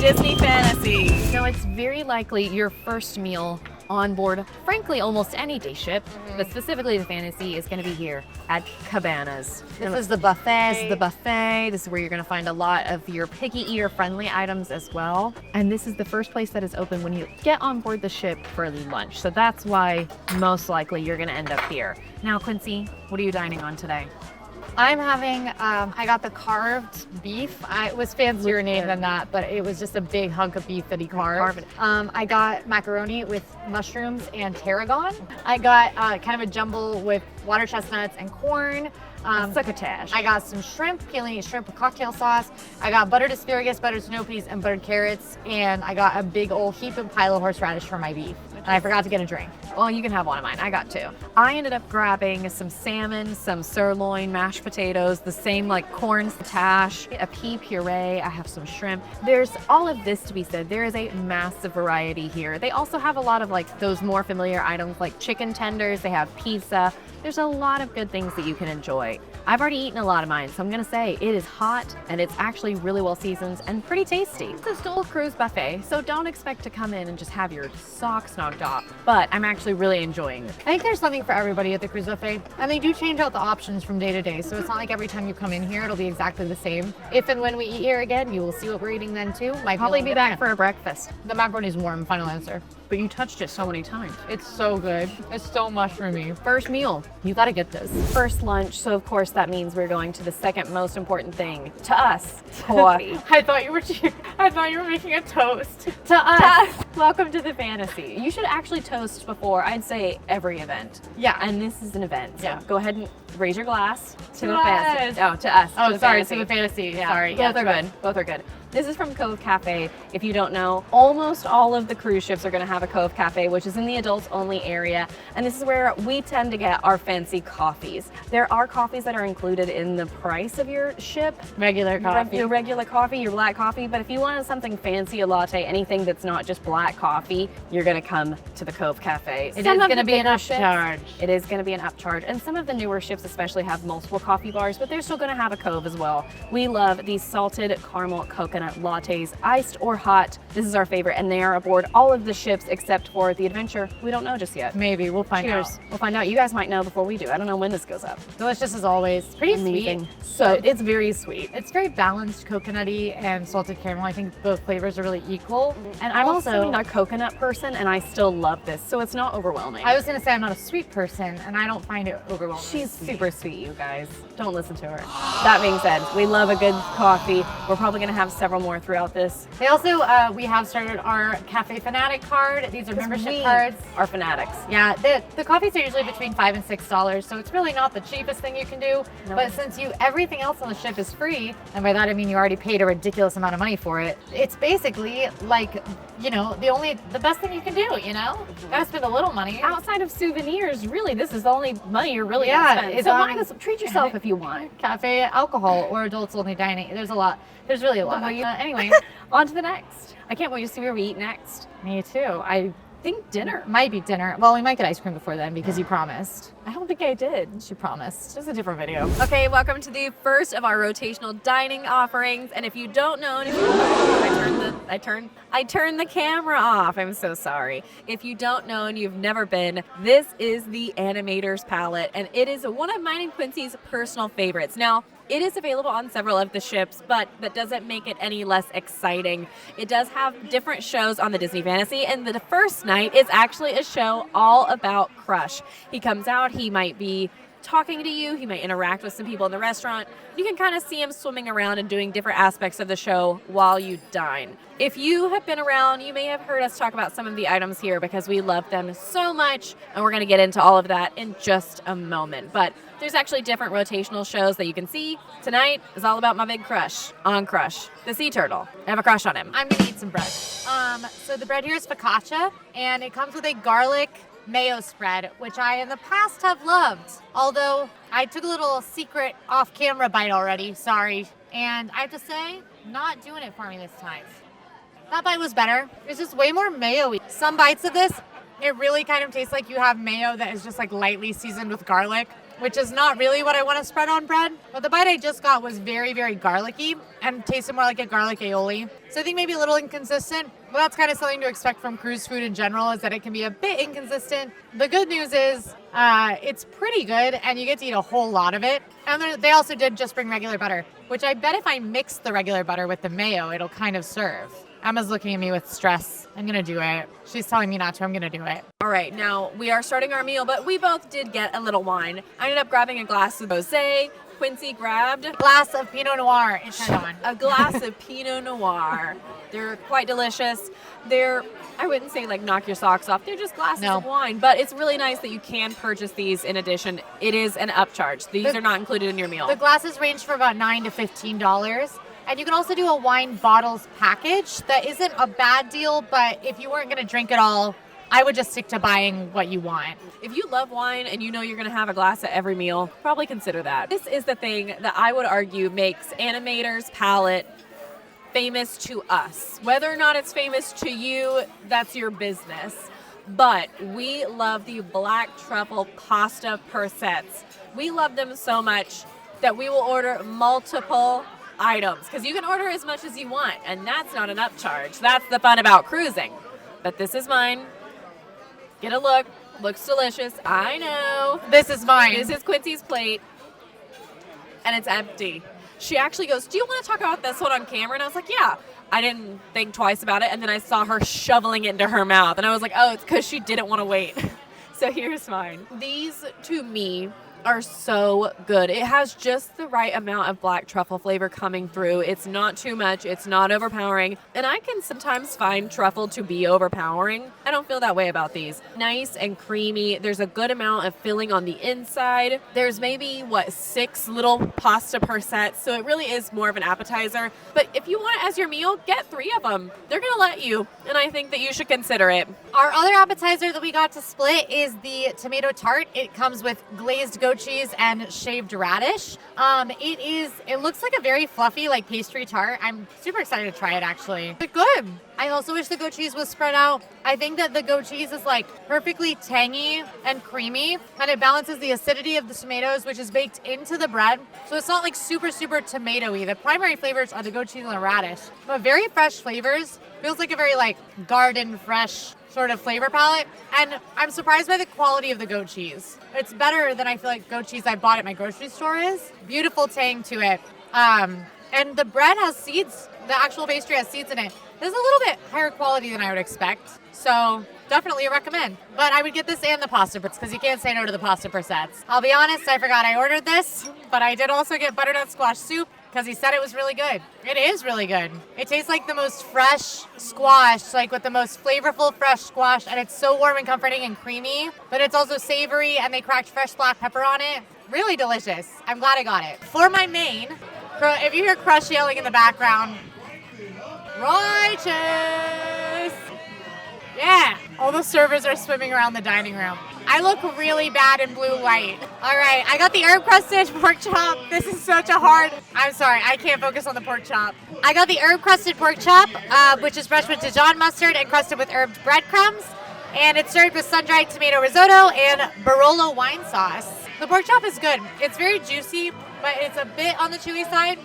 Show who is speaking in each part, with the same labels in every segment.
Speaker 1: Disney Fantasy. So it's very likely your first meal on board, frankly, almost any day ship, but specifically the Fantasy is going to be here at Cabanas.
Speaker 2: This is the buffet.
Speaker 1: This is the buffet. This is where you're going to find a lot of your picky eater friendly items as well. And this is the first place that is open when you get on board the ship for lunch. So that's why most likely you're going to end up here. Now, Quincy, what are you dining on today?
Speaker 2: I'm having, I got the carved beef. It was fancier name than that, but it was just a big hunk of beef that he carved. I got macaroni with mushrooms and tarragon. I got kind of a jumble with water chestnuts and corn.
Speaker 1: Succotash.
Speaker 2: I got some shrimp, peeling shrimp with cocktail sauce. I got buttered asparagus, buttered snow peas, and buttered carrots. And I got a big old heap of Palo horseradish for my beef. And I forgot to get a drink.
Speaker 1: Well, you can have one of mine. I got two. I ended up grabbing some salmon, some sirloin, mashed potatoes, the same like corn tash, a pea puree. I have some shrimp. There's all of this to be said. There is a massive variety here. They also have a lot of like those more familiar items like chicken tenders. They have pizza. There's a lot of good things that you can enjoy. I've already eaten a lot of mine, so I'm gonna say it is hot and it's actually really well seasoned and pretty tasty. It's a still a cruise buffet, so don't expect to come in and just have your socks knocked off, but I'm actually really enjoying it.
Speaker 2: I think there's something for everybody at the cruise buffet, and they do change out the options from day to day, so it's not like every time you come in here it'll be exactly the same. If and when we eat here again, you will see what we're eating then too. Might
Speaker 1: Probably be back for a breakfast.
Speaker 2: The macaroni's warm, final answer.
Speaker 1: But you touched it so many times.
Speaker 2: It's so good. It's so mushroomy.
Speaker 1: First meal, you gotta get this. First lunch, so of course that means we're going to the second most important thing to us, coffee.
Speaker 2: I thought you were making a toast.
Speaker 1: To us. Welcome to the Fantasy. You should actually toast before, I'd say, every event.
Speaker 2: Yeah.
Speaker 1: And this is an event. So
Speaker 2: Yeah.
Speaker 1: go ahead and raise your glass to the
Speaker 2: us.
Speaker 1: Fantasy. Oh, to us.
Speaker 2: Oh,
Speaker 1: to the
Speaker 2: sorry,
Speaker 1: Fantasy.
Speaker 2: to the fantasy.
Speaker 1: Yeah.
Speaker 2: Sorry.
Speaker 1: Both are good. Both are good. This is from Cove Cafe. If you don't know, almost all of the cruise ships are going to have a Cove Cafe, which is in the adults only area. And this is where we tend to get our fancy coffees. There are coffees that are included in the price of your ship.
Speaker 2: Regular coffee.
Speaker 1: Your regular coffee, your black coffee. But if you wanted something fancy, a latte, anything that's not just black coffee, you're going to come to the Cove Cafe.
Speaker 2: It is going to be an upcharge.
Speaker 1: It is going to be an upcharge. And some of the newer ships especially have multiple coffee bars, but they're still going to have a Cove as well. We love these salted caramel coconut lattes, iced or hot. This is our favorite, and they are aboard all of the ships except for the Adventure. We don't know just yet.
Speaker 2: Maybe. We'll find out.
Speaker 1: We'll find out. You guys might know before we do. I don't know when this goes up.
Speaker 2: Delicious as always. Pretty
Speaker 1: Amazing.
Speaker 2: sweet.
Speaker 1: So it's very sweet.
Speaker 2: It's very balanced, coconutty and salted caramel. I think both flavors are really equal.
Speaker 1: And I'm also not a coconut person, and I still love this, so it's not overwhelming.
Speaker 2: I was going to say I'm not a sweet person, and I don't find it overwhelming.
Speaker 1: She's super sweet, you guys. Don't listen to her. That being said, we love a good coffee. We're probably going to have several more throughout this.
Speaker 2: They also, we have started our Cafe Fanatic card. These are membership cards.
Speaker 1: Our fanatics.
Speaker 2: Yeah, the coffees are usually between $5 and $6, so it's really not the cheapest thing you can do.
Speaker 1: No.
Speaker 2: But since everything else on the ship is free, and by that I mean you already paid a ridiculous amount of money for it, it's basically like, the best thing you can do, Gotta spend a little money.
Speaker 1: Outside of souvenirs, really, this is the only money you're really
Speaker 2: Yeah,
Speaker 1: gonna spend.
Speaker 2: it's
Speaker 1: So
Speaker 2: on-
Speaker 1: might as well treat yourself if you want.
Speaker 2: Cafe alcohol or adults only dining. There's a lot. There's really a lot. Anyway,
Speaker 1: On to the next. I can't wait to see where we eat next.
Speaker 2: me too. I
Speaker 1: think dinner.
Speaker 2: might be dinner. Well, we might get ice cream before then because you promised.
Speaker 1: I don't think I did.
Speaker 2: She promised.
Speaker 1: Just a different video. Okay, welcome to the first of our rotational dining offerings. And if you don't know, and if you I turned the camera off. I'm so sorry. If you don't know and you've never been, this is the Animator's Palate, and it is one of mine and Quincy's personal favorites. Now, it is available on several of the ships, but that doesn't make it any less exciting. It does have different shows on the Disney Fantasy, and the first night is actually a show all about Crush. He comes out, he might be talking to you, he might interact with some people in the restaurant. You can kind of see him swimming around and doing different aspects of the show while you dine. If you have been around, you may have heard us talk about some of the items here because we love them so much, and we're going to get into all of that in just a moment. But there's actually different rotational shows that you can see. Tonight is all about my big crush on Crush, the sea turtle. I have a crush on him.
Speaker 2: I'm gonna eat some bread. So the bread here is focaccia, and it comes with a garlic mayo spread, which I in the past have loved. Although I took a little secret off-camera bite already, sorry. And I have to say, not doing it for me this time. That bite was better. It's just way more mayo-y. Some bites of this, it really kind of tastes like you have mayo that is just like lightly seasoned with garlic, which is not really what I want to spread on bread. But the bite I just got was very, very garlicky and tasted more like a garlic aioli. So I think maybe a little inconsistent, but that's kind of something to expect from cruise food in general, is that it can be a bit inconsistent. The good news is it's pretty good, and you get to eat a whole lot of it. And they also did just bring regular butter, which I bet if I mix the regular butter with the mayo, it'll kind of serve. Emma's looking at me with stress. I'm going to do it. She's telling me not to. I'm going to do it.
Speaker 1: All right, now we are starting our meal, but we both did get a little wine. I ended up grabbing a glass of rosé. Quincy grabbed
Speaker 2: Glass of Pinot Noir. It turned on.
Speaker 1: a glass of Pinot Noir. They're quite delicious. They're, I wouldn't say like knock your socks off. They're just glasses of wine, but it's really nice that you can purchase these in addition. It is an upcharge. These are not included in your meal.
Speaker 2: The glasses range for about $9 to $15. And you can also do a wine bottles package. That isn't a bad deal, but if you weren't going to drink it all, I would just stick to buying what you want.
Speaker 1: If you love wine and you know you're going to have a glass at every meal, probably consider that. This is the thing that I would argue makes Animator's Palate famous to us. Whether or not it's famous to you, that's your business. But we love the black truffle pasta persets. We love them so much that we will order multiple items, because you can order as much as you want, and that's not an upcharge. That's the fun about cruising. But this is mine. Get a look. Looks delicious. I know.
Speaker 2: This is mine.
Speaker 1: This is Quincy's plate, and it's empty. She actually goes, "Do you want to talk about this one on camera?" And I was like, "Yeah." I didn't think twice about it, and then I saw her shoveling it into her mouth, and I was like, "Oh, it's because she didn't want to wait." So here's mine. These, to me, are so good. It has just the right amount of black truffle flavor coming through. It's not too much. It's not overpowering. And I can sometimes find truffle to be overpowering. I don't feel that way about these. Nice and creamy. There's a good amount of filling on the inside. There's maybe, 6 little pasta persets. So it really is more of an appetizer. But if you want it as your meal, get 3 of them. They're going to let you. And I think that you should consider it.
Speaker 2: Our other appetizer that we got to split is the tomato tart. It comes with glazed goat cheese and shaved radish. It looks like a very fluffy pastry tart. I'm super excited to try it actually. It's good. I also wish the goat cheese was spread out. I think that the goat cheese is perfectly tangy and creamy, and it balances the acidity of the tomatoes, which is baked into the bread. So it's not super, super tomatoey. The primary flavors are the goat cheese and the radish, but very fresh flavors. Feels like a very garden fresh sort of flavor palette. And I'm surprised by the quality of the goat cheese. It's better than I feel like goat cheese I bought at my grocery store is. Beautiful tang to it. And the bread has seeds. The actual pastry has seeds in it. This is a little bit higher quality than I would expect. So definitely a recommend. But I would get this and the pasta persets, because you can't say no to the pasta persets. I'll be honest, I forgot I ordered this, but I did also get butternut squash soup, because he said it was really good. It is really good. It tastes like the most fresh squash, with the most flavorful fresh squash, and it's so warm and comforting and creamy, but it's also savory, and they cracked fresh black pepper on it. Really delicious. I'm glad I got it. For my main, if you hear Crush yelling in the background, righteous! Yeah, all the servers are swimming around the dining room. I look really bad in blue light. All right, I got the herb crusted pork chop. This is such a hard, I'm sorry, I can't focus on the pork chop. I got the herb crusted pork chop, which is brushed with Dijon mustard and crusted with herb breadcrumbs. And it's served with sun-dried tomato risotto and Barolo wine sauce. The pork chop is good. It's very juicy, but it's a bit on the chewy side.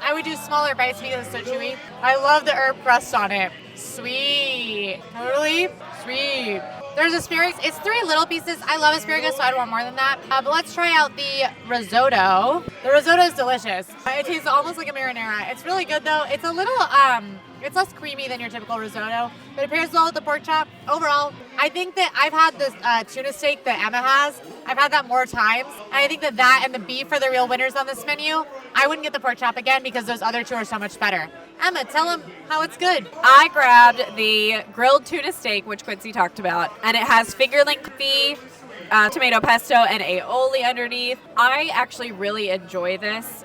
Speaker 2: I would do smaller bites because it's so chewy. I love the herb crust on it. Sweet. Totally sweet. There's asparagus. It's 3 little pieces. I love asparagus, so I'd want more than that. But let's try out the risotto. The risotto is delicious. It tastes almost like a marinara. It's really good, though. It's a little, it's less creamy than your typical risotto, but it pairs well with the pork chop. Overall, I think that I've had this tuna steak that Emma has. I've had that more times. And I think that and the beef are the real winners on this menu. I wouldn't get the pork chop again because those other 2 are so much better. Emma, tell them how it's good.
Speaker 1: I grabbed the grilled tuna steak, which Quincy talked about, and it has finger-length beef, tomato pesto, and aioli underneath. I actually really enjoy this.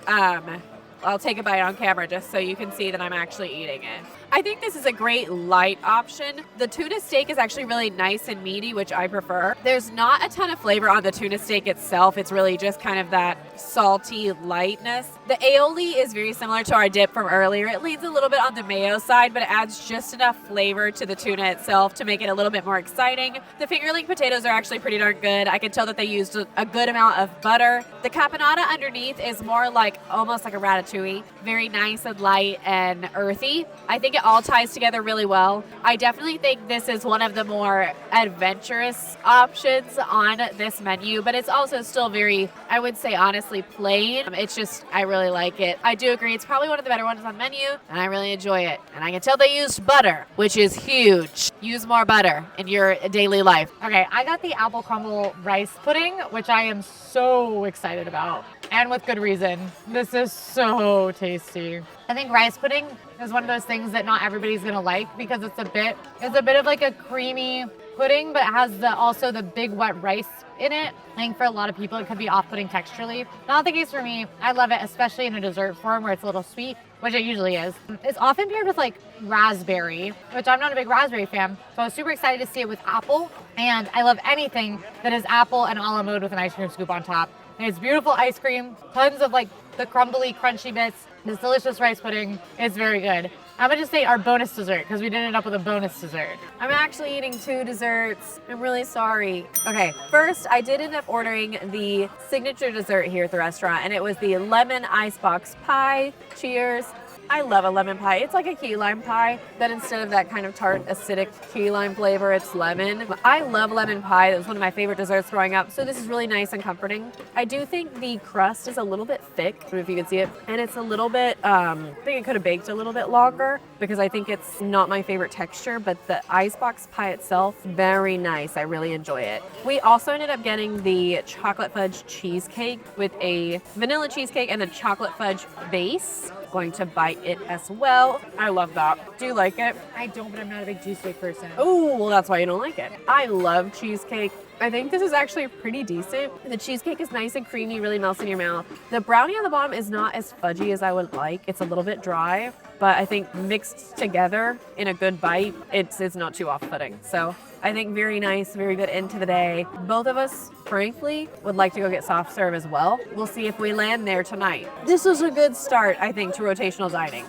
Speaker 1: I'll take a bite on camera just so you can see that I'm actually eating it. I think this is a great light option. The tuna steak is actually really nice and meaty, which I prefer. There's not a ton of flavor on the tuna steak itself. It's really just kind of that salty lightness. The aioli is very similar to our dip from earlier. It leans a little bit on the mayo side, but it adds just enough flavor to the tuna itself to make it a little bit more exciting. The fingerling potatoes are actually pretty darn good. I can tell that they used a good amount of butter. The caponata underneath is more like almost like a ratatouille. Very nice and light and earthy. I think it all ties together really well. I definitely think this is one of the more adventurous options on this menu, but it's also still very, I would say honestly, plain. It's just, I really like it. I do agree, it's probably one of the better ones on the menu, and I really enjoy it. And I can tell they used butter, which is huge. Use more butter in your daily life.
Speaker 2: Okay, I got the apple crumble rice pudding, which I am so excited about. And with good reason. This is so tasty. I think rice pudding is one of those things that not everybody's gonna like because it's a bit of like a creamy pudding, but it has also the big wet rice in it. I think for a lot of people it could be off-putting texturally. Not the case for me. I love it, especially in a dessert form where it's a little sweet, which it usually is. It's often paired with like raspberry, which I'm not a big raspberry fan, so I was super excited to see it with apple. And I love anything that is apple and a la mode with an ice cream scoop on top. And it's beautiful ice cream, tons of like the crumbly, crunchy bits. This delicious rice pudding is very good. I'm gonna just say our bonus dessert because we did end up with a bonus dessert.
Speaker 1: I'm actually eating 2 desserts. I'm really sorry. Okay, first I did end up ordering the signature dessert here at the restaurant, and it was the lemon icebox pie. Cheers. I love a lemon pie. It's like a key lime pie, but instead of that kind of tart, acidic key lime flavor, it's lemon. I love lemon pie. It was one of my favorite desserts growing up, so this is really nice and comforting. I do think the crust is a little bit thick, I don't know if you can see it, and it's a little bit, I think it could have baked a little bit longer because I think it's not my favorite texture, but the icebox pie itself, very nice. I really enjoy it. We also ended up getting the chocolate fudge cheesecake with a vanilla cheesecake and a chocolate fudge base. Going to bite it as well. I love that. Do you like it?
Speaker 2: I don't, but I'm not a big cheesecake person.
Speaker 1: Oh, well, that's why you don't like it. I love cheesecake. I think this is actually pretty decent. The cheesecake is nice and creamy, really melts in your mouth. The brownie on the bottom is not as fudgy as I would like. It's a little bit dry, but I think mixed together in a good bite, it's not too off-putting. So I think very nice, very good end to the day. Both of us, frankly, would like to go get soft serve as well. We'll see if we land there tonight. This was a good start, I think, to rotational dining.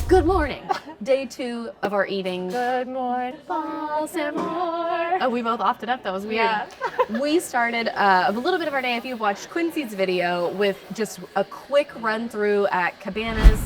Speaker 1: Good morning. Day 2 of our eating.
Speaker 2: Good morning, Baltimore.
Speaker 1: Oh, we both offed it up. That was weird.
Speaker 2: Yeah.
Speaker 1: We started a little bit of our day, if you've watched Quincy's video, with just a quick run through at Cabanas.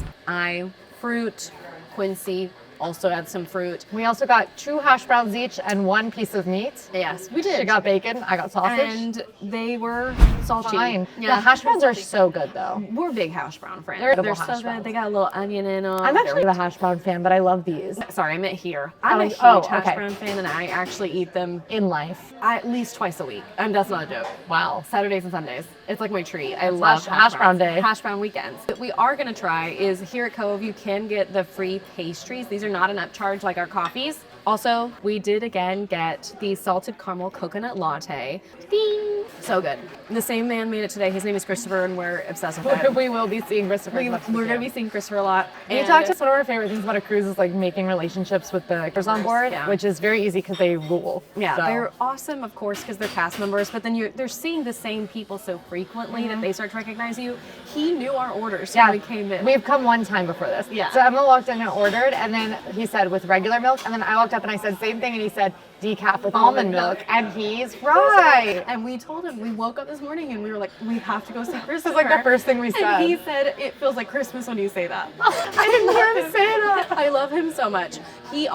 Speaker 1: Fruit, Quincy also had some fruit.
Speaker 2: We also got 2 hash browns each and 1 piece of meat.
Speaker 1: Yes, we did.
Speaker 2: She got bacon, I got sausage.
Speaker 1: And they were salty.
Speaker 2: Fine.
Speaker 1: Yeah.
Speaker 2: The hash browns are so good though.
Speaker 1: We're big hash brown fans.
Speaker 2: They're
Speaker 1: so
Speaker 2: hash browns.
Speaker 1: good. They got a little onion in them.
Speaker 2: I'm actually a hash brown fan, but I love these.
Speaker 1: Sorry, I meant here. I'm a huge hash brown fan, and I actually eat them
Speaker 2: In life.
Speaker 1: at least twice a week. That's not a joke.
Speaker 2: Wow.
Speaker 1: Saturdays and Sundays. It's like my treat. I love
Speaker 2: hash brown day.
Speaker 1: Hash brown weekends. What we are going to try is here at Cove, you can get the free pastries. These are not an upcharge like our coffees. Also, we did again get the salted caramel coconut latte. Ding! So good. The same man made it today. His name is Christopher, and we're obsessed with him.
Speaker 2: We will be seeing Christopher.
Speaker 1: We're going to be seeing Christopher a lot.
Speaker 2: We talked to one of our favorite things about a cruise is like making relationships with the crews on board,
Speaker 1: Yeah.
Speaker 2: which is very easy because they rule.
Speaker 1: Yeah,
Speaker 2: So.
Speaker 1: they're awesome, of course, because they're cast members, but then they're seeing the same people so frequently that they start to recognize you. He knew our orders when we came in.
Speaker 2: We've come one time before this.
Speaker 1: Yeah.
Speaker 2: So Emma walked in and ordered, and then he said with regular milk, and then I walked up and I said same thing, and he said decaf with almond milk, and he's right.
Speaker 1: And we told him, we woke up this morning and we were like, we have to go see Christopher.
Speaker 2: This is like the first thing we said.
Speaker 1: And he said, it feels like Christmas when you say that. I didn't hear him say that. I love him so much. We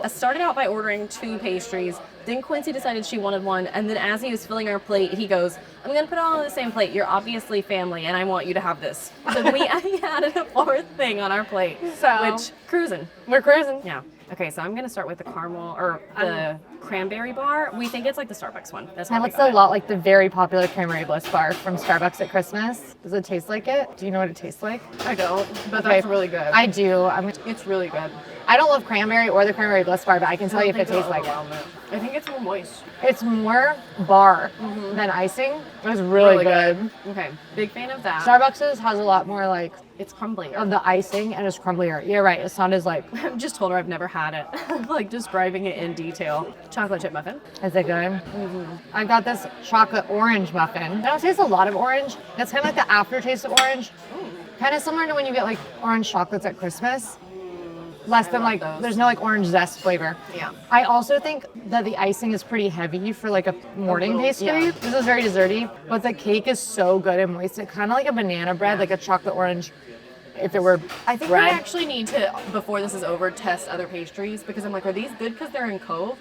Speaker 1: started out by ordering 2 pastries. Then Quincy decided she wanted one. And then as he was filling our plate, he goes, I'm going to put it all on the same plate. You're obviously family, and I want you to have this. So we added a 4th thing on our plate. Which, cruising.
Speaker 2: We're cruising.
Speaker 1: Yeah. Okay, so I'm going to start with the caramel, or the cranberry bar. We think it's like the Starbucks one. That's
Speaker 2: That looks a lot like the very popular Cranberry Bliss bar from Starbucks at Christmas. Does it taste like it? Do you know what it tastes like?
Speaker 1: I don't, but
Speaker 2: Okay.
Speaker 1: that's really good.
Speaker 2: I do.
Speaker 1: It's really good.
Speaker 2: I don't love cranberry or the cranberry bliss bar, but I can tell you if it tastes like it.
Speaker 1: I think it's more moist.
Speaker 2: It's more bar than icing. It's really good.
Speaker 1: Okay, big fan of that.
Speaker 2: Starbucks's has a lot more like
Speaker 1: It's crumblier.
Speaker 2: of the icing and it's crumblier. You're right. It's not as like.
Speaker 1: I've just told her I've never had it. Like describing it in detail. Chocolate chip muffin.
Speaker 2: Is it good? I got this chocolate orange muffin. I don't taste a lot of orange. That's kind of like the aftertaste of orange. Kind of similar to when you get like orange chocolates at Christmas. Less than like, there's no like orange zest flavor.
Speaker 1: Yeah.
Speaker 2: I also think that the icing is pretty heavy for like a morning pastry.
Speaker 1: yeah.
Speaker 2: This is very desserty, but the cake is so good and moist. It's kind of like a banana bread, like a chocolate orange. If it were
Speaker 1: I think
Speaker 2: bread.
Speaker 1: we actually need to, before this is over, test other pastries because I'm like, are these good because they're in Cove?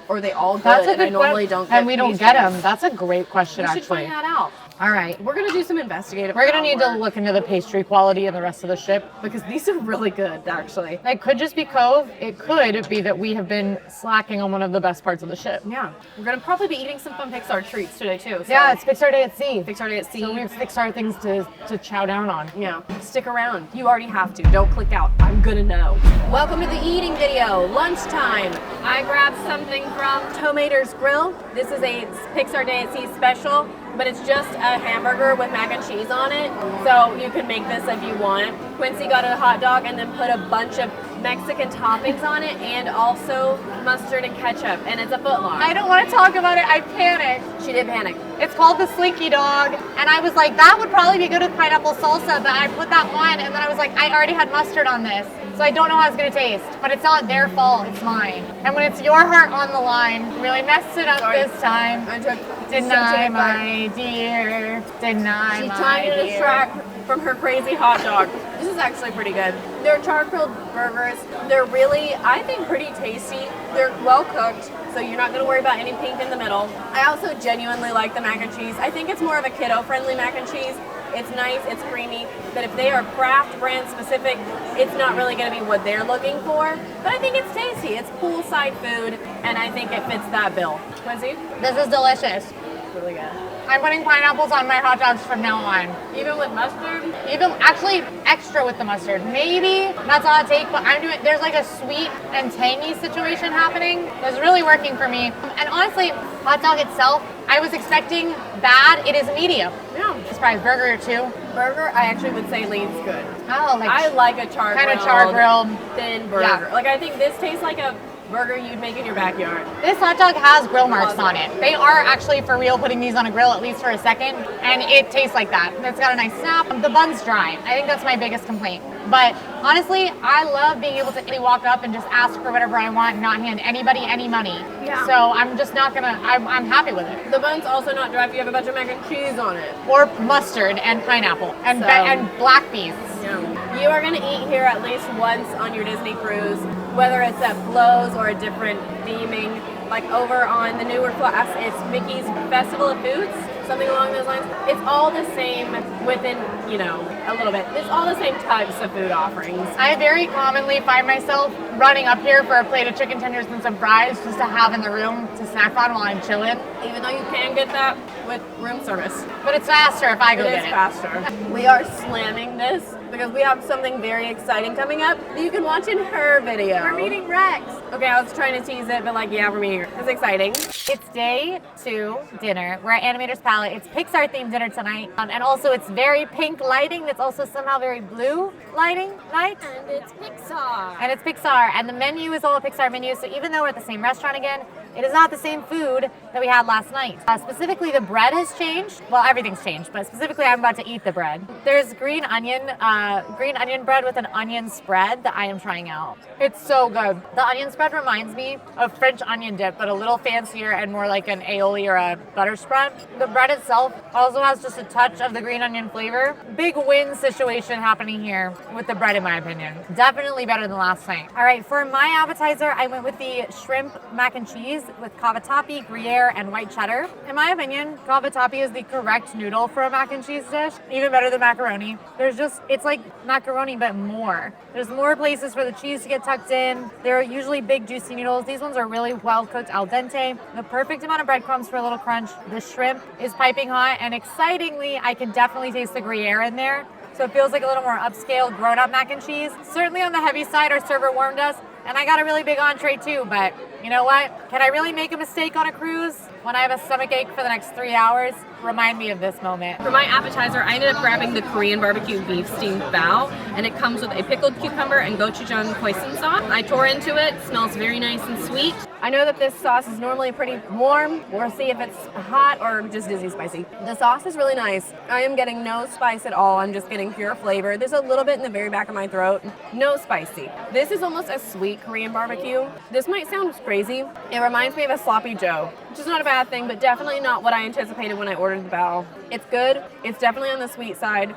Speaker 1: Or are they all good and I normally don't get
Speaker 2: and we don't
Speaker 1: pastries?
Speaker 2: get them. That's a great question,
Speaker 1: We should
Speaker 2: actually.
Speaker 1: find that out.
Speaker 2: All right.
Speaker 1: We're gonna do some investigative.
Speaker 2: We're gonna need to
Speaker 1: work
Speaker 2: look into the pastry quality and the rest of the ship.
Speaker 1: because these are really good, actually.
Speaker 2: It could just be Cove. It could be that we have been slacking on one of the best parts of the ship.
Speaker 1: Yeah, we're gonna probably be eating some fun Pixar treats today too. So
Speaker 2: Yeah, it's Pixar Day at Sea.
Speaker 1: Pixar Day at Sea.
Speaker 2: So we have Pixar things to chow down on.
Speaker 1: Yeah, stick around. You already have to. Don't click out. I'm gonna know. Welcome to the eating video. Lunchtime. I grabbed something from Tomater's Grill. This is a Pixar Day at Sea special, but it's just a hamburger with mac and cheese on it. So you can make this if you want. Quincy got a hot dog and then put a bunch of Mexican toppings on it and also mustard and ketchup, and it's a foot long.
Speaker 2: I don't want to talk about it. I panicked.
Speaker 1: She did panic.
Speaker 2: It's called the Slinky Dog, and I was like, that would probably be good with pineapple salsa, but I put that on, and then I was like, I already had mustard on this, so I don't know how it's gonna taste. But it's not their fault, it's mine. And when it's your heart on the line, really messed it up
Speaker 1: Sorry.
Speaker 2: this time.
Speaker 1: I took
Speaker 2: Deny my dear, deny
Speaker 1: She's
Speaker 2: my
Speaker 1: trying to
Speaker 2: dear.
Speaker 1: distract from her crazy hot dog. This is actually pretty good. They're char-grilled burgers. They're really, I think, pretty tasty. They're well cooked, so you're not gonna worry about any pink in the middle. I also genuinely like the mac and cheese. I think it's more of a kiddo-friendly mac and cheese. It's nice, it's creamy, but if they are craft brand specific, it's not really gonna be what they're looking for. But I think it's tasty. It's poolside food, and I think it fits that bill. Quincy?
Speaker 2: This is delicious.
Speaker 1: Really good.
Speaker 2: I'm putting pineapples on my hot dogs from now on.
Speaker 1: Even with mustard?
Speaker 2: Even actually extra with the mustard. Maybe that's all I take, but I'm doing, there's like a sweet and tangy situation happening that's really working for me. And honestly, hot dog itself, I was expecting bad. It is medium.
Speaker 1: Yeah.
Speaker 2: Surprise burger too.
Speaker 1: Burger, I actually would say leans good.
Speaker 2: Oh, like
Speaker 1: I like a char
Speaker 2: kind of char grilled.
Speaker 1: thin burger.
Speaker 2: Yeah.
Speaker 1: Like I think this tastes like a burger you'd make in your backyard.
Speaker 2: This hot dog has grill marks on it. They are actually for real putting these on a grill at least for a second, and it tastes like that. It's got a nice snap. The bun's dry. I think that's my biggest complaint. But honestly, I love being able to walk up and just ask for whatever I want and not hand anybody any money.
Speaker 1: Yeah.
Speaker 2: So I'm just not gonna, I'm happy with it.
Speaker 1: The bun's also not dry if you have a bunch of mac and cheese on it.
Speaker 2: Or mustard and pineapple and,
Speaker 1: So-
Speaker 2: and black beans.
Speaker 1: Yeah. You are gonna eat here at least once on your Disney cruise, whether it's at Flo's or a different theming. Like over on the newer class, it's Mickey's Festival of Foods, something along those lines. It's all the same within, you know, a little bit. It's all the same types of food offerings.
Speaker 2: I very commonly find myself running up here for a plate of chicken tenders and some fries just to have in the room to snack on while I'm chilling.
Speaker 1: Even though you can get that with room service.
Speaker 2: But it's faster if I go
Speaker 1: It
Speaker 2: get
Speaker 1: is
Speaker 2: it.
Speaker 1: faster. We are slamming this because we have something very exciting coming up that you can watch in her video.
Speaker 2: We're meeting Rex.
Speaker 1: Okay, I was trying to tease it, but like, yeah, we're meeting her. It's exciting.
Speaker 2: It's day 2 dinner. We're at Animator's Palate. It's Pixar themed dinner tonight. And also it's very pink lighting that's also somehow very blue lighting night.
Speaker 1: And it's Pixar.
Speaker 2: And it's Pixar. And the menu is all a Pixar menu. So even though we're at the same restaurant again, it is not the same food that we had last night. Specifically, the bread has changed. Well, everything's changed, but specifically, I'm about to eat the bread. There's green onion bread with an onion spread that I am trying out. It's so good. The onion spread reminds me of French onion dip, but a little fancier and more like an aioli or a butter spread. The bread itself also has just a touch of the green onion flavor. Big win situation happening here with the bread, in my opinion. Definitely better than last night. All right, for my appetizer, I went with the shrimp mac and cheese with cavatappi, Gruyere, and white cheddar. In my opinion, cavatappi is the correct noodle for a mac and cheese dish, even better than macaroni. It's like macaroni, but more. There's more places for the cheese to get tucked in. They're usually big, juicy noodles. These ones are really well cooked al dente. The perfect amount of breadcrumbs for a little crunch. The shrimp is piping hot, and excitingly, I can definitely taste the Gruyere in there. So it feels like a little more upscale, grown-up mac and cheese. Certainly on the heavy side, our server warned us, And I got a really big entree too, but you know what? Can I really make a mistake on a cruise? When I have a stomach ache for the next 3 hours, remind me of this moment.
Speaker 1: For my appetizer, I ended up grabbing the Korean barbecue beef steamed bao, and it comes with a pickled cucumber and gochujang hoisin sauce. I tore into it, smells very nice and sweet. I know that this sauce is normally pretty warm. We'll see if it's hot or just dizzy spicy. The sauce is really nice. I am getting no spice at all. I'm just getting pure flavor. There's a little bit in the very back of my throat. No spicy. This is almost a sweet Korean barbecue. This might sound crazy. It reminds me of a sloppy joe, which is not a bad thing, but definitely not what I anticipated when I ordered the bao. It's good. It's definitely on the sweet side.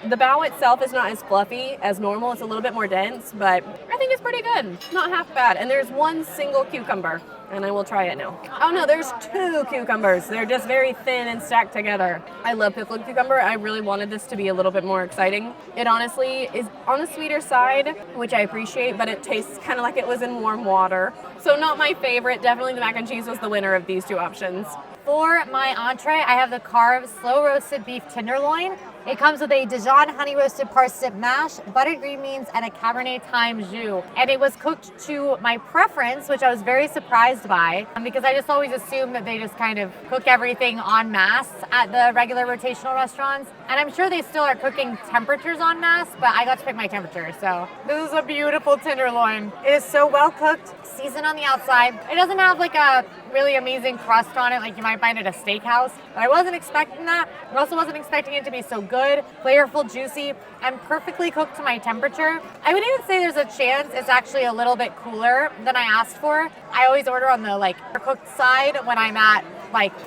Speaker 1: The bao itself is not as fluffy as normal. It's a little bit more dense, but I think it's pretty good. Not half bad. And there's one single cucumber, and I will try it now. Oh no, there's 2 cucumbers. They're just very thin and stacked together. I love pickled cucumber. I really wanted this to be a little bit more exciting. It honestly is on the sweeter side, which I appreciate, but it tastes kind of like it was in warm water. So not my favorite. Definitely the mac and cheese was the winner of these 2 options.
Speaker 2: For my entree, I have the carved slow roasted beef tenderloin. It comes with a Dijon honey roasted parsnip mash, buttered green beans, and a Cabernet thyme jus. And it was cooked to my preference, which I was very surprised by, because I just always assume that they just kind of cook everything en masse at the regular rotational restaurants. And I'm sure they still are cooking temperatures en masse, but I got to pick my temperature. So this is a beautiful tenderloin. It is so well cooked, seasoned on the outside. It doesn't have like a really amazing crust on it like you might find at a steakhouse, but I wasn't expecting that. I also wasn't expecting it to be so good, flavorful, juicy, and perfectly cooked to my temperature. I would even say there's a chance it's actually a little bit cooler than I asked for. I always order on the cooked side when I'm at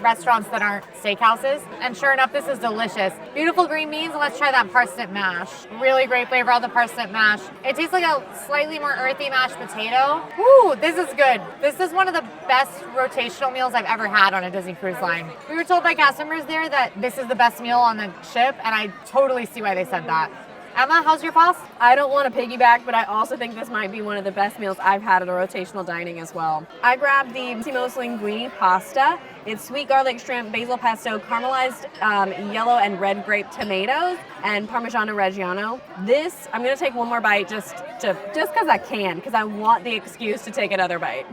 Speaker 2: restaurants that aren't steakhouses, and sure enough, this is delicious. Beautiful green beans, and let's try that parsnip mash. Really great flavor on the parsnip mash. It tastes like a slightly more earthy mashed potato. Ooh, this is good. This is one of the best rotational meals I've ever had on a Disney Cruise Line. We were told by cast members there that this is the best meal on the ship, and I totally see why they said that. Emma, how's your pulse?
Speaker 1: I don't want to piggyback, but I also think this might be one of the best meals I've had at a rotational dining as well. I grabbed the Simos Linguine pasta. It's sweet garlic shrimp, basil pesto, caramelized yellow and red grape tomatoes, and Parmigiano Reggiano. This, I'm going to take one more bite just because I can, because I want the excuse to take another bite.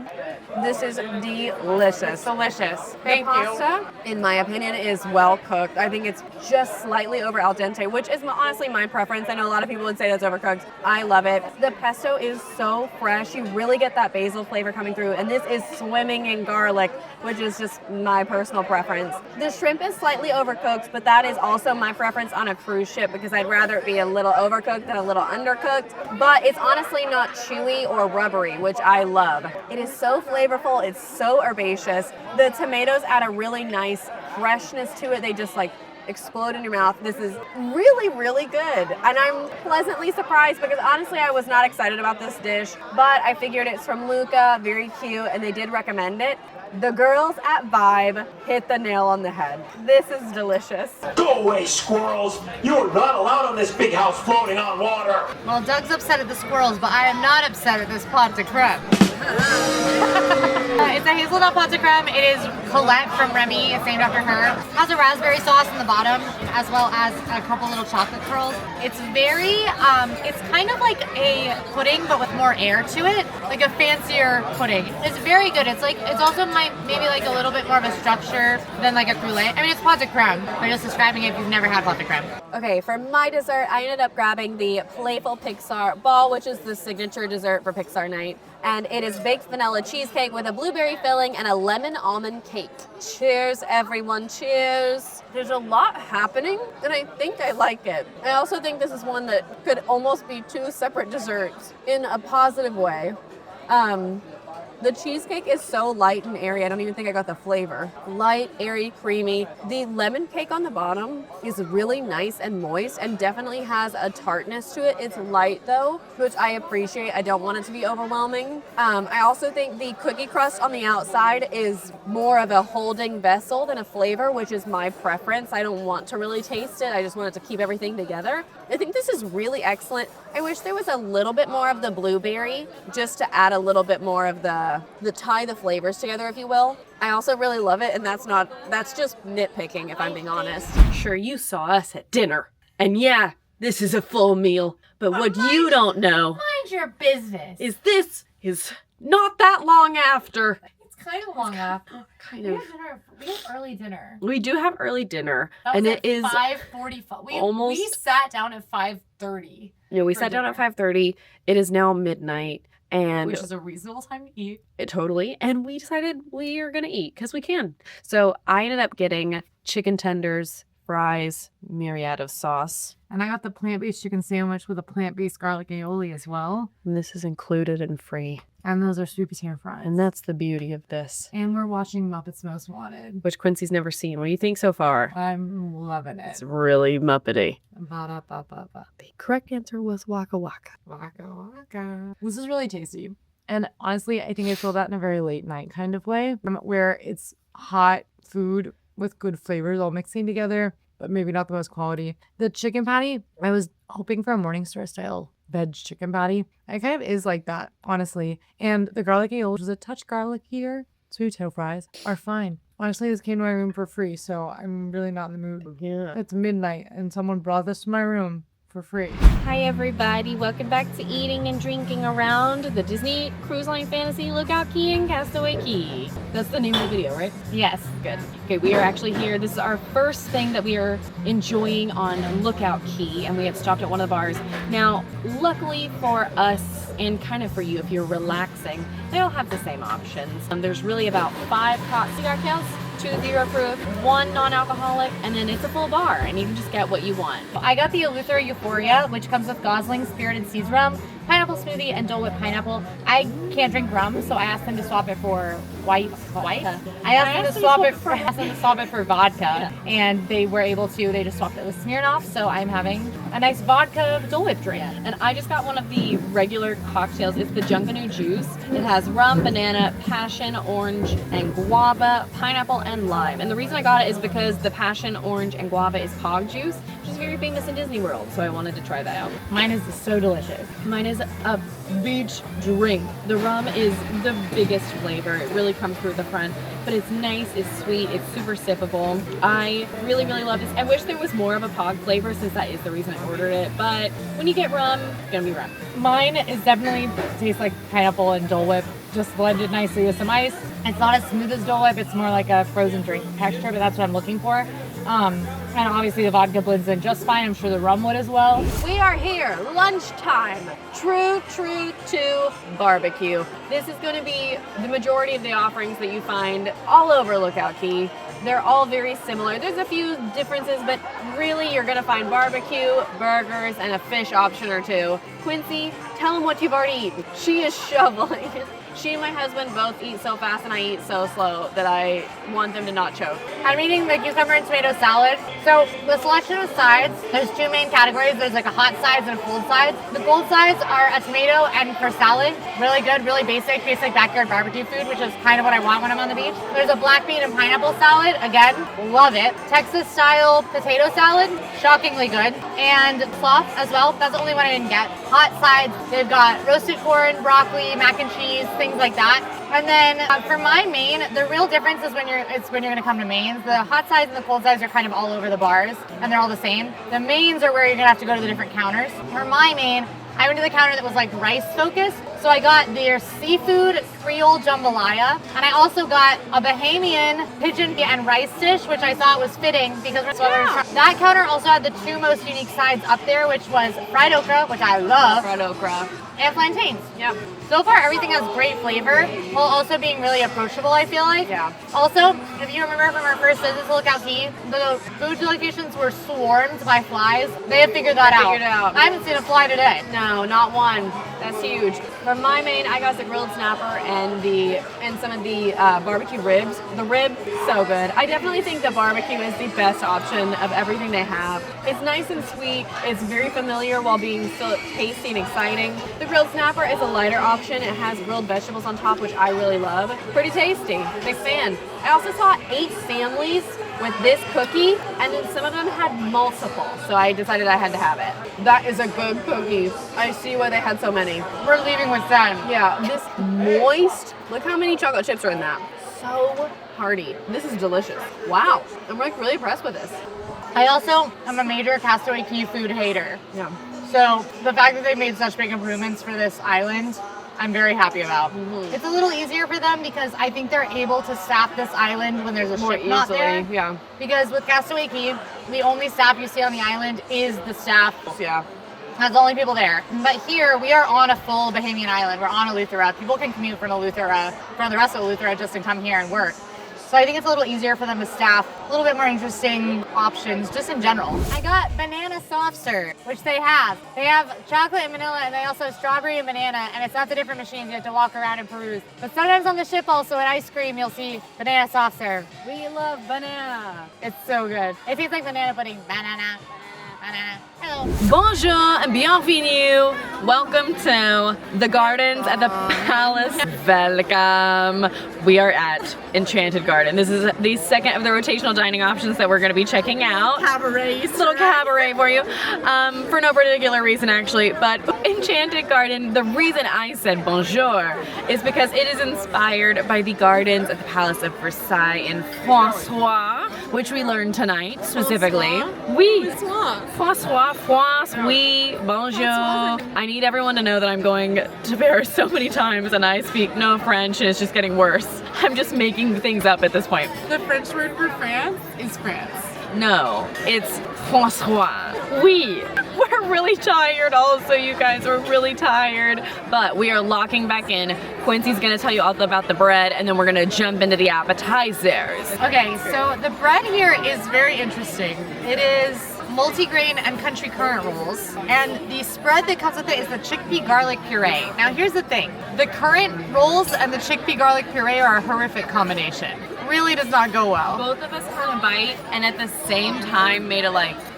Speaker 1: This is delicious.
Speaker 2: Delicious.
Speaker 1: Thank you. The pasta, in my opinion, is well cooked. I think it's just slightly over al dente, which is honestly my preference. I know a lot of people would say that's overcooked. I love it. The pesto is so fresh. You really get that basil flavor coming through, and this is swimming in garlic, which is just my personal preference. The shrimp is slightly overcooked, but that is also my preference on a cruise ship because I'd rather it be a little overcooked than a little undercooked. But it's honestly not chewy or rubbery, which I love. It is so flavorful. It's so herbaceous. The tomatoes add a really nice freshness to it. They just explode in your mouth. This is really, really good. And I'm pleasantly surprised because honestly, I was not excited about this dish, but I figured it's from Luca, very cute, and they did recommend it. The girls at Vibe hit the nail on the head. This is delicious.
Speaker 3: Go away, squirrels! You are not allowed on this big house floating on water!
Speaker 2: Well, Doug's upset at the squirrels, but I am not upset at this pot de creme. It's a hazelnut pot de creme. It is Colette from Remy. It's named after her. It has a raspberry sauce in the bottom, as well as a couple little chocolate curls. It's very, it's kind of like a pudding, but with more air to it, like a fancier pudding. It's very good. It's also maybe a little bit more of a structure than like a croulet. I mean, it's pot de creme. I'm just describing it if you've never had pot de creme.
Speaker 1: Okay, for my dessert, I ended up grabbing the Playful Pixar Ball, which is the signature dessert for Pixar night. And it is baked vanilla cheesecake with a blueberry filling and a lemon almond cake. Cheers, everyone, cheers. There's a lot happening, and I think I like it. I also think this is one that could almost be 2 separate desserts in a positive way. The cheesecake is so light and airy, I don't even think I got the flavor. Light, airy, creamy. The lemon cake on the bottom is really nice and moist and definitely has a tartness to it. It's light though, which I appreciate. I don't want it to be overwhelming. I also think the cookie crust on the outside is more of a holding vessel than a flavor, which is my preference. I don't want to really taste it. I just want it to keep everything together. I think this is really excellent. I wish there was a little bit more of the blueberry just to add a little bit more of the tie the flavors together, if you will. I also really love it, and that's just nitpicking if I'm being honest. Sure, you saw us at dinner. And yeah, this is a full meal, but what you don't know
Speaker 2: Mind your business.
Speaker 1: This is not that long after.
Speaker 2: It's kind of long after.
Speaker 1: Kind
Speaker 2: We
Speaker 1: of.
Speaker 2: have dinner. We have early dinner.
Speaker 1: We do have early dinner,
Speaker 2: That was
Speaker 1: and
Speaker 2: at
Speaker 1: it is
Speaker 2: 5:45. We
Speaker 1: almost.
Speaker 2: sat down at 5:30.
Speaker 1: Yeah, we
Speaker 2: for
Speaker 1: sat down at
Speaker 2: dinner.
Speaker 1: 5:30. It is now midnight, and
Speaker 2: Which is a reasonable time to eat.
Speaker 1: totally. And we decided we are gonna eat because we can. So I ended up getting chicken tenders, fries, myriad of sauce.
Speaker 2: And I got the plant-based chicken sandwich with a plant-based garlic aioli as well.
Speaker 1: And this is included and free.
Speaker 2: And those are sweet potato fries.
Speaker 1: And that's the beauty of this,
Speaker 2: And we're watching Muppets Most Wanted.
Speaker 1: which Quincy's never seen. What do you think so far?
Speaker 2: I'm loving
Speaker 1: It's
Speaker 2: it.
Speaker 1: really Muppety.
Speaker 2: Ba-da-ba-ba-ba.
Speaker 1: The correct answer was Waka Waka.
Speaker 2: Waka waka. This is really tasty. And honestly, I think I feel that in a very late night kind of way, where it's hot food with good flavors all mixing together, but maybe not the most quality. The chicken patty, I was hoping for a Morningstar style veg chicken patty. It kind of is like that, honestly. And the garlic aioli, which is a touch garlickier, sweet potato fries are fine. Honestly, this came to my room for free, so I'm really not in the mood.
Speaker 1: Yeah.
Speaker 2: It's midnight, and someone brought this to my room for free.
Speaker 1: Hi everybody, welcome back to Eating and Drinking Around the Disney Cruise Line Fantasy Lookout Key and Castaway Key. That's the name of the video, right?
Speaker 2: Yes.
Speaker 1: Good. Okay, we are actually here. This is our first thing that we are enjoying on Lookout Key, and we have stopped at one of the bars. Now, luckily for us, and kind of for you if you're relaxing, they all have the same options. There's really about 5 hot sea cocktails, 2 zero proof, 1 non-alcoholic, and then it's a full bar, and you can just get what you want.
Speaker 2: I got the Eleuthera Euphoria, which comes with Gosling Spirited Seas rum, pineapple smoothie, and Dole Whip pineapple. I can't drink rum, so I asked them to swap it for white. I asked them to swap it for vodka, and they were able to. They just swapped it with Smirnoff, so I'm having a nice vodka Dole Whip drink.
Speaker 1: And I just got one of the regular cocktails. It's the Junkanoo juice. It has rum, banana, passion, orange, and guava, pineapple, and lime. And the reason I got it is because the passion, orange, and guava is Pog juice, which is very famous in Disney World. So I wanted to try that out.
Speaker 2: Mine is so delicious.
Speaker 1: Mine is a beach drink. The rum is the biggest flavor. It really comes through the front, but it's nice, it's sweet, it's super sippable. I really, really love this. I wish there was more of a Pog flavor since that is the reason I ordered it, but when you get rum, it's gonna be rum.
Speaker 2: Mine is definitely tastes like pineapple and Dole Whip, just blended nicely with some ice. It's not as smooth as Dole Whip, it's more like a frozen drink texture, but that's what I'm looking for. And obviously the vodka blends in just fine. I'm sure the rum would as well.
Speaker 1: We are here, lunchtime, true to barbecue. This is going to be the majority of the offerings that you find all over Lookout Key. They're all very similar. There's a few differences, but really you're going to find barbecue, burgers, and a fish option or two. Quincy, tell them what you've already eaten. She is shoveling. She and my husband both eat so fast and I eat so slow that I want them to not choke.
Speaker 2: I'm eating the cucumber and tomato salad. So the selection of sides, there's 2 main categories. There's like a hot sides and a cold sides. The cold sides are a tomato and for salad. Really good, really basic, tastes like backyard barbecue food, which is kind of what I want when I'm on the beach. There's a black bean and pineapple salad. Again, love it. Texas style potato salad, shockingly good. And sloth as well. That's the only one I didn't get. Hot sides, they've got roasted corn, broccoli, mac and cheese, things like that. And then for my main, the real difference is when you're gonna come to mains. The hot sides and the cold sides are kind of all over the bars, and they're all the same. The mains are where you're gonna have to go to the different counters. For my main, I went to the counter that was like rice focused. So I got their seafood Creole jambalaya, and I also got a Bahamian pigeon and rice dish, which I thought was fitting because that counter also had the 2 most unique sides up there, which was fried okra, which I love,
Speaker 1: Fried okra.
Speaker 2: and plantains.
Speaker 1: Yep.
Speaker 2: So far, everything has great flavor, while also being really approachable, I feel like.
Speaker 1: Yeah.
Speaker 2: Also, if you remember from our first visit to Lookout Key, the food locations were swarmed by flies. They have figured that out.
Speaker 1: Figured it out.
Speaker 2: I haven't seen a fly today.
Speaker 1: No, not one. That's huge. For my main, I got the grilled snapper and some of the barbecue ribs. The rib, so good. I definitely think the barbecue is the best option of everything they have. It's nice and sweet. It's very familiar while being still tasty and exciting. The grilled snapper is a lighter option. It has grilled vegetables on top, which I really love. Pretty tasty. Big fan. I also saw 8 families with this cookie, and then some of them had multiple, so I decided I had to have it. That is a good cookie. I see why they had so many.
Speaker 2: We're leaving with them.
Speaker 1: Yeah, this moist. Look how many chocolate chips are in that. So hearty. This is delicious. Wow. I'm like really impressed with this.
Speaker 2: I also am a major Castaway Key food hater.
Speaker 1: Yeah.
Speaker 2: So the fact that they made such big improvements for this island, I'm very happy about. It's a little easier for them because I think they're able to staff this island when there's a
Speaker 1: More
Speaker 2: ship not there.
Speaker 1: easily, yeah.
Speaker 2: Because with Castaway Cay, the only staff you see on the island is the staff.
Speaker 1: Yeah.
Speaker 2: That's the only people there. But here, we are on a full Bahamian island. We're on Eleuthera. People can commute from Eleuthera, from the rest of Eleuthera, just to come here and work. So I think it's a little easier for them to staff, a little bit more interesting options, just in general. I got banana soft serve, which they have. They have chocolate and vanilla, and they also have strawberry and banana, and it's not the different machines. You have to walk around and peruse. But sometimes on the ship also, at ice cream, you'll see banana soft serve. We love banana. It's so good. It tastes like banana pudding. Banana. Banana. Hello.
Speaker 1: Bonjour and bienvenue. Welcome to the gardens at the Palace. Welcome. We are at Enchanted Garden. This is the second of the rotational dining options that we're going to be checking out.
Speaker 4: Cabaret.
Speaker 1: Little cabaret for you. For no particular reason actually, but Enchanted Garden, the reason I said bonjour is because it is inspired by the gardens at the Palace of Versailles in François, which we learned tonight specifically. Oui. François, oui, bonjour. I need everyone to know that I'm going to Paris so many times and I speak no French and it's just getting worse. I'm just making things up at this point.
Speaker 4: The French word for France is France.
Speaker 1: No, it's François. Oui. We're really tired also, you guys. We're really tired. But we are locking back in. Quincy's gonna tell you all about the bread and then we're gonna jump into the appetizers.
Speaker 2: Okay, so the bread here is very interesting. It is multigrain and country currant rolls, and the spread that comes with it is the chickpea garlic puree. Now here's the thing, the currant rolls and the chickpea garlic puree are a horrific combination. Really does not go well.
Speaker 1: Both of us had a bite and at the same time made a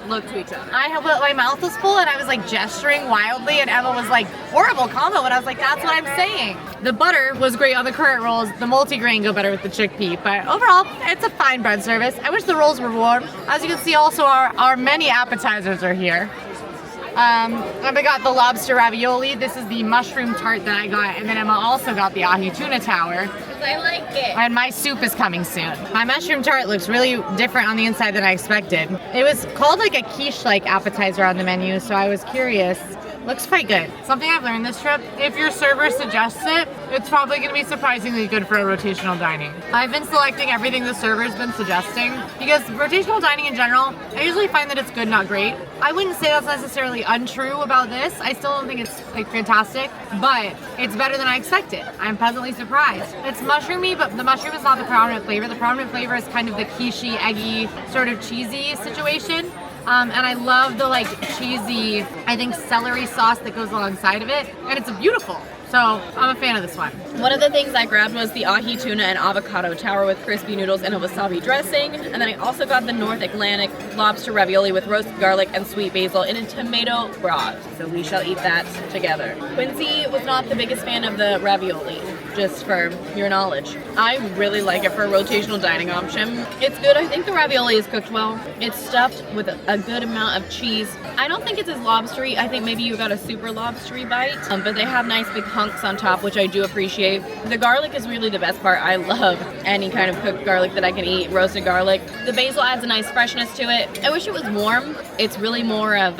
Speaker 1: look to each other.
Speaker 2: My mouth was full and I was like gesturing wildly and Emma was like, horrible combo, and I was like, that's what I'm saying. The butter was great on the currant rolls, the multigrain go better with the chickpea, but overall, it's a fine bread service. I wish the rolls were warm. As you can see, also our many appetizers are here. And I got the lobster ravioli. This is the mushroom tart that I got, and then Emma also got the ahi tuna tower.
Speaker 1: I like it.
Speaker 2: And my soup is coming soon. My mushroom tart looks really different on the inside than I expected. It was called like a quiche-like appetizer on the menu, so I was curious. Looks quite good. Something I've learned this trip, if your server suggests it, it's probably going to be surprisingly good for a rotational dining. I've been selecting everything the server's been suggesting because rotational dining in general, I usually find that it's good, not great. I wouldn't say that's necessarily untrue about this. I still don't think it's fantastic, but it's better than I expected. I'm pleasantly surprised. It's mushroomy, but the mushroom is not the predominant flavor. The predominant flavor is kind of the quiche-y, eggy, sort of cheesy situation. And I love the cheesy, I think, celery sauce that goes alongside of it, and it's beautiful. So I'm a fan of this one.
Speaker 1: One of the things I grabbed was the ahi tuna and avocado tower with crispy noodles and a wasabi dressing. And then I also got the North Atlantic lobster ravioli with roasted garlic and sweet basil in a tomato broth. So we shall eat that together. Quincy was not the biggest fan of the ravioli, just for your knowledge. I really like it for a rotational dining option. It's good. I think the ravioli is cooked well. It's stuffed with a good amount of cheese. I don't think it's as lobstery. I think maybe you got a super lobstery bite, but they have nice big hunks on top, which I do appreciate. The garlic is really the best part. I love any kind of cooked garlic that I can eat, roasted garlic. The basil adds a nice freshness to it. I wish it was warm. It's really more of,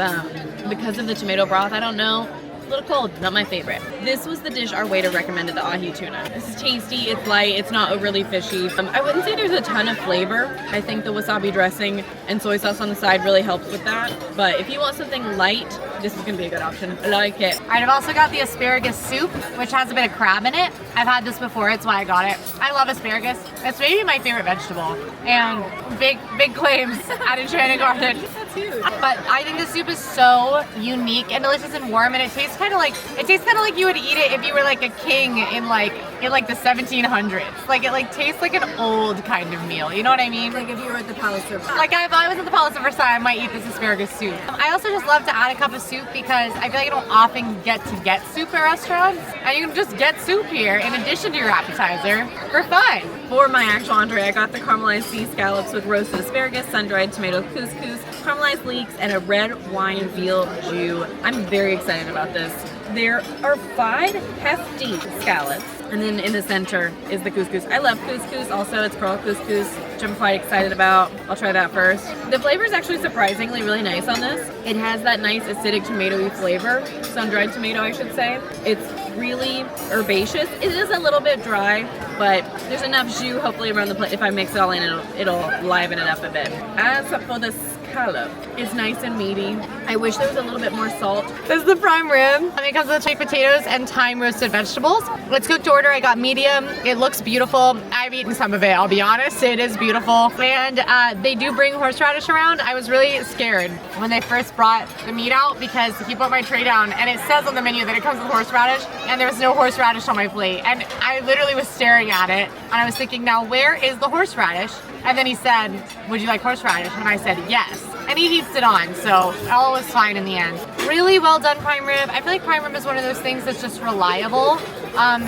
Speaker 1: because of the tomato broth, I don't know. A little cold, not my favorite. This was the dish our waiter recommended, the ahi tuna. This is tasty, it's light, it's not overly fishy. I wouldn't say there's a ton of flavor. I think the wasabi dressing and soy sauce on the side really helps with that. But if you want something light, this is gonna be a good option. I like it.
Speaker 2: I've also got the asparagus soup, which has a bit of crab in it. I've had this before, it's why I got it. I love asparagus. It's maybe my favorite vegetable. And big claims at Enchanted Garden.
Speaker 4: That's huge.
Speaker 2: But I think the soup is so unique and delicious and warm, and it tastes kind of like you would eat it if you were like a king in like the 1700s. Like it tastes like an old kind of meal. You know what I mean?
Speaker 4: Like if you were at the Palace of
Speaker 2: Like if I was at the Palace of Versailles, I might eat this asparagus soup. I also just love to add a cup of soup because I feel like I don't often get soup at restaurants, and you can just get soup here in addition to your appetizer for fun.
Speaker 1: For my actual entree, I got the caramelized sea scallops with roasted asparagus, sun-dried tomato couscous, caramelized leeks, and a red wine veal jus. I'm very excited about this. There are 5 hefty scallops And then in the center is the couscous. I love couscous. Also, it's pearl couscous, which I'm quite excited about. I'll try that first. The flavor is actually surprisingly really nice on this. It has that nice acidic tomatoey flavor. Sun-dried tomato, I should say. It's really herbaceous. It is a little bit dry, but there's enough jus hopefully around the plate. If I mix it all in, it'll liven it up a bit. As for the scallop, it's nice and meaty. I wish there was a little bit more salt.
Speaker 2: This is the prime rib. It comes with baked potatoes and thyme roasted vegetables. It's cooked to order. I got medium. It looks beautiful. I've eaten some of it, I'll be honest. It is beautiful. And they do bring horseradish around. I was really scared when they first brought the meat out because he put my tray down and it says on the menu that it comes with horseradish and there was no horseradish on my plate. And I literally was staring at it and I was thinking, now where is the horseradish? And then he said, would you like horseradish? And I said, yes. And he heaped it on, so all was fine in the end. Really well done prime rib. I feel like prime rib is one of those things that's just reliable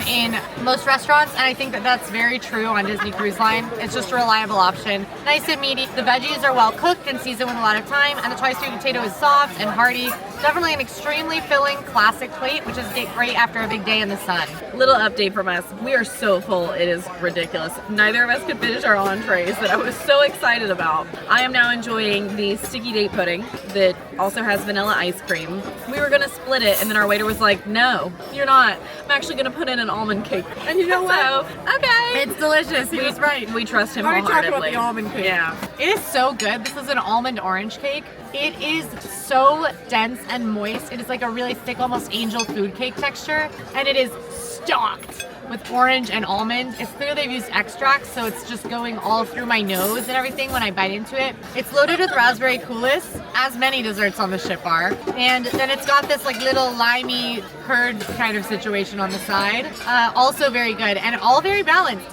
Speaker 2: in most restaurants, and I think that that's very true on Disney Cruise Line. It's just a reliable option. Nice and meaty. The veggies are well cooked and seasoned with a lot of thyme, and the choy sweet potato is soft and hearty. Definitely an extremely filling classic plate, which is great after a big day in the sun.
Speaker 1: Little update from us. We are so full, it is ridiculous. Neither of us could finish our entrees that I was so excited about. I am now enjoying the sticky date pudding that also has vanilla ice cream. We were gonna split it and then our waiter was like, no, you're not. I'm actually gonna put in an almond cake. And you know what? So, okay.
Speaker 4: It's delicious. He was right.
Speaker 1: We trust him
Speaker 4: Why are we talking
Speaker 1: wholeheartedly.
Speaker 4: about the almond cake?
Speaker 1: Yeah.
Speaker 2: It is so good. This is an almond orange cake. It is so dense and moist. It is like a really thick, almost angel food cake texture, and it is stocked with orange and almond. It's clear they've used extracts, so it's just going all through my nose and everything when I bite into it. It's loaded with raspberry coulis, as many desserts on the ship are. And then it's got this like little limey curd kind of situation on the side. Also very good and all very balanced.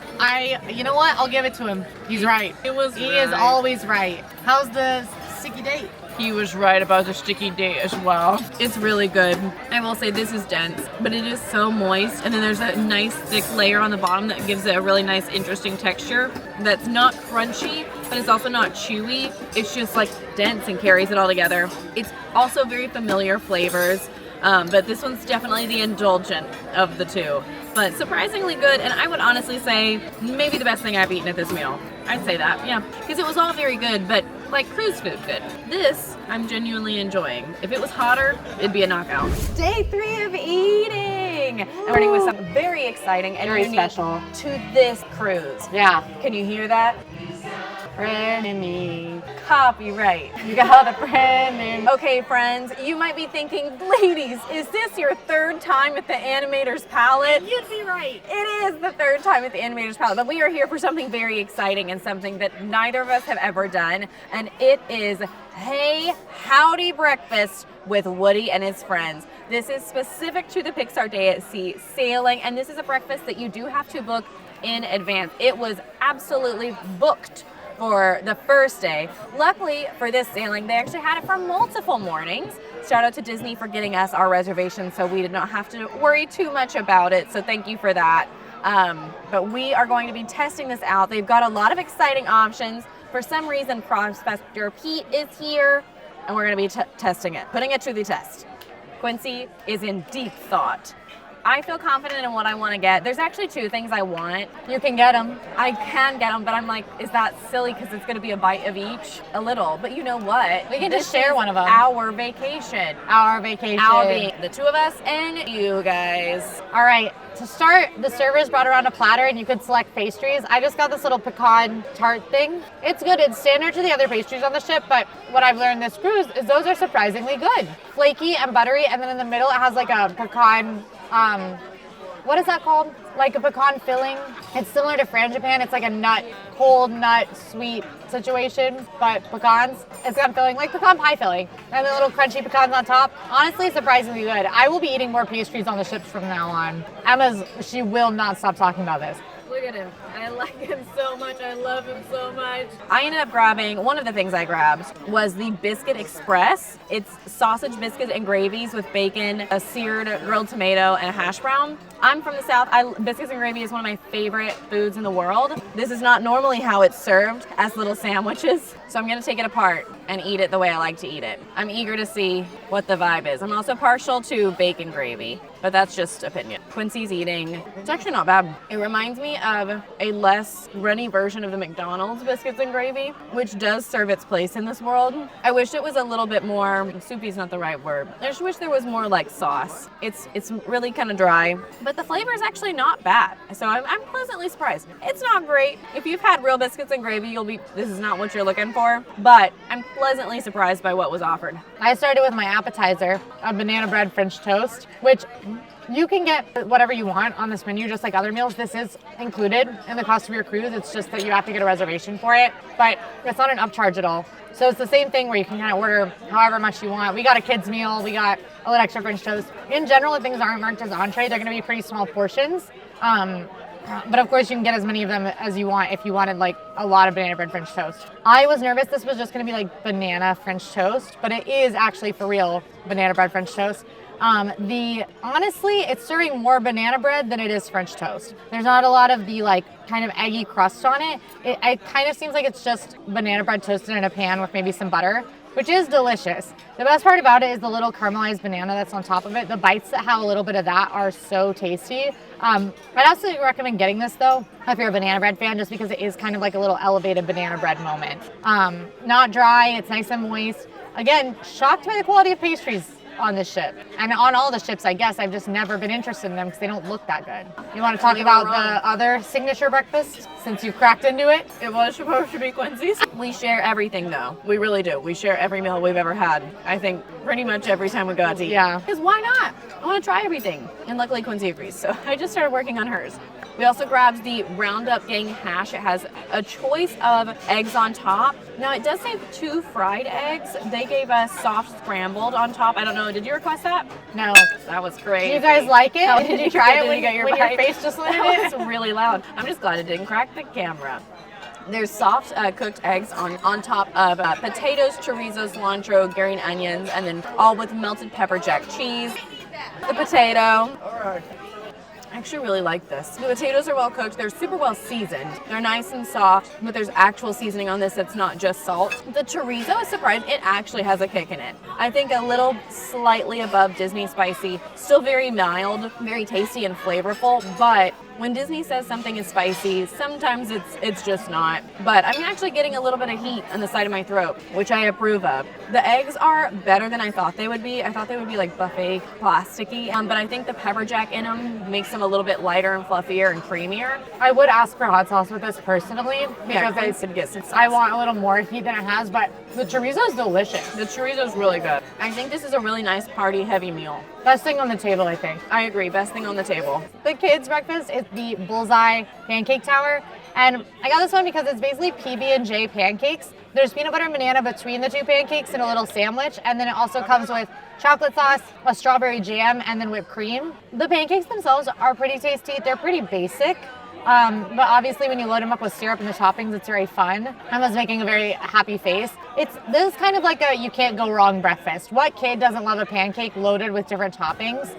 Speaker 2: You know what? I'll give it to him. He's right. He is always right. How's the sticky date?
Speaker 1: He was right about the sticky date as well. It's really good. I will say this is dense, but it is so moist. And then there's a nice thick layer on the bottom that gives it a really nice, interesting texture that's not crunchy, but it's also not chewy. It's just like dense and carries it all together. It's also very familiar flavors, but this one's definitely the indulgent of the two. But surprisingly good, and I would honestly say maybe the best thing I've eaten at this meal. I'd say that, yeah. Because it was all very good, but like cruise food good. This, I'm genuinely enjoying. If it was hotter, it'd be a knockout. Day 3 of eating! I'm starting with something very exciting and
Speaker 2: Very
Speaker 1: unique
Speaker 2: special.
Speaker 1: to this cruise.
Speaker 2: Yeah.
Speaker 1: Can you hear that?
Speaker 2: Frenemy.
Speaker 1: Copyright.
Speaker 2: You got a friend.
Speaker 1: Okay, friends, you might be thinking, ladies, is this your third time at the Animator's Palate?
Speaker 2: You'd be right.
Speaker 1: It is the third time at the Animator's Palate, but we are here for something very exciting and something that neither of us have ever done, and it is Hey Howdy Breakfast with Woody and his friends. This is specific to the Pixar Day at Sea sailing, and this is a breakfast that you do have to book in advance. It was absolutely booked for the first day. Luckily for this sailing, they actually had it for multiple mornings. Shout out to Disney for getting us our reservation so we did not have to worry too much about it. So thank you for that. But we are going to be testing this out. They've got a lot of exciting options. For some reason, Prospector Pete is here and we're going to be testing it, putting it to the test. Quincy is in deep thought. I feel confident in what I want to get. There's actually 2 things I want.
Speaker 2: You can get them.
Speaker 1: I can get them, but I'm like, is that silly because it's going to be a bite of each? A little. But you know what?
Speaker 2: We can
Speaker 1: This
Speaker 2: just share
Speaker 1: is
Speaker 2: one of them.
Speaker 1: Our vacation.
Speaker 2: Our vacation.
Speaker 1: Our the 2 of us and you guys.
Speaker 2: All right, to start, the servers brought around a platter and you could select pastries. I just got this little pecan tart thing. It's good. It's standard to the other pastries on the ship, but what I've learned this cruise is those are surprisingly good. Flaky and buttery, and then in the middle it has like a pecan, what is that called? Like a pecan filling. It's similar to frangipane. It's like a nut, cold nut, sweet situation, but pecans. It's got filling, like pecan pie filling. And the little crunchy pecans on top. Honestly, surprisingly good. I will be eating more pastries on the ships from now on. She will not stop talking about this.
Speaker 1: Look at him. I like him so much. I love him so much. I ended up grabbing, one of the things I grabbed was the Biscuit Express. It's sausage biscuits and gravies with bacon, a seared grilled tomato, and a hash brown. I'm from the South. Biscuits and gravy is one of my favorite foods in the world. This is not normally how it's served, as little sandwiches. So I'm gonna take it apart and eat it the way I like to eat it. I'm eager to see what the vibe is. I'm also partial to bacon gravy, but that's just opinion. Quincy's eating. It's actually not bad. It reminds me of a less runny version of the McDonald's biscuits and gravy, which does serve its place in this world. I wish it was a little bit more, soupy is not the right word. I just wish there was more like sauce. It's really kind of dry, but the flavor is actually not bad. So I'm pleasantly surprised. It's not great. If you've had real biscuits and gravy, this is not what you're looking for, but I'm pleasantly surprised by what was offered.
Speaker 2: I started with my appetizer, a banana bread French toast, which you can get whatever you want on this menu, just like other meals. This is included in the cost of your cruise. It's just that you have to get a reservation for it, but it's not an upcharge at all. So it's the same thing where you can kind of order however much you want. We got a kid's meal, we got a little extra French toast. In general, if things aren't marked as entree, they're gonna be pretty small portions. But of course you can get as many of them as you want if you wanted like a lot of banana bread French toast. I was nervous this was just gonna be like banana French toast, but it is actually for real banana bread French toast. Honestly, it's serving more banana bread than it is French toast. There's not a lot of the like kind of eggy crust on it. It kind of seems like it's just banana bread toasted in a pan with maybe some butter, which is delicious. The best part about it is the little caramelized banana that's on top of it. The bites that have a little bit of that are so tasty. I'd absolutely recommend getting this though, if you're a banana bread fan, just because it is kind of like a little elevated banana bread moment. Not dry, it's nice and moist. Again, shocked by the quality of pastries on this ship. And on all the ships, I guess. I've just never been interested in them because they don't look that good. You want to talk about the other signature breakfast since you cracked into it?
Speaker 1: It was supposed to be Quincy's. We share everything though. We really do. We share every meal we've ever had. I think pretty much every time we go out to eat.
Speaker 2: Yeah.
Speaker 1: Because why not? I want to try everything. And luckily Quincy agrees. So I just started working on hers. We also grabbed the Roundup Gang hash. It has a choice of eggs on top. Now it does say 2 fried eggs. They gave us soft scrambled on top. I don't know, did you request that?
Speaker 2: No.
Speaker 1: That was great.
Speaker 2: Do you guys like it?
Speaker 1: How
Speaker 2: Did you try it when your
Speaker 1: bite?
Speaker 2: face just lit
Speaker 1: It
Speaker 2: it?
Speaker 1: was really loud. I'm just glad it didn't crack the camera. There's soft cooked eggs on top of potatoes, chorizo, cilantro, green onions, and then all with melted pepper jack cheese. The potato. I actually really like this. The potatoes are well cooked. They're super well seasoned. They're nice and soft, but there's actual seasoning on this that's not just salt. The chorizo is surprised. It actually has a kick in it. I think a little slightly above Disney spicy. Still very mild, very tasty and flavorful, but when Disney says something is spicy, sometimes it's just not. But I'm actually getting a little bit of heat on the side of my throat, which I approve of. The eggs are better than I thought they would be. I thought they would be like buffet plasticky, but I think the pepper jack in them makes them a little bit lighter and fluffier and creamier.
Speaker 2: I would ask for hot sauce with this personally because I want a little more heat than it has, but the chorizo is delicious.
Speaker 1: The chorizo is really good. I think this is a really nice party heavy meal.
Speaker 2: Best thing on the table, I think.
Speaker 1: I agree, best thing on the table.
Speaker 2: The kids' breakfast is the Bullseye Pancake Tower, and I got this one because it's basically PB&J pancakes. There's peanut butter and banana between the 2 pancakes and a little sandwich, and then it also comes with chocolate sauce, a strawberry jam, and then whipped cream. The pancakes themselves are pretty tasty. They're pretty basic, but obviously when you load them up with syrup and the toppings, it's very fun. I was making a very happy face. This is kind of like a you can't go wrong breakfast. What kid doesn't love a pancake loaded with different toppings?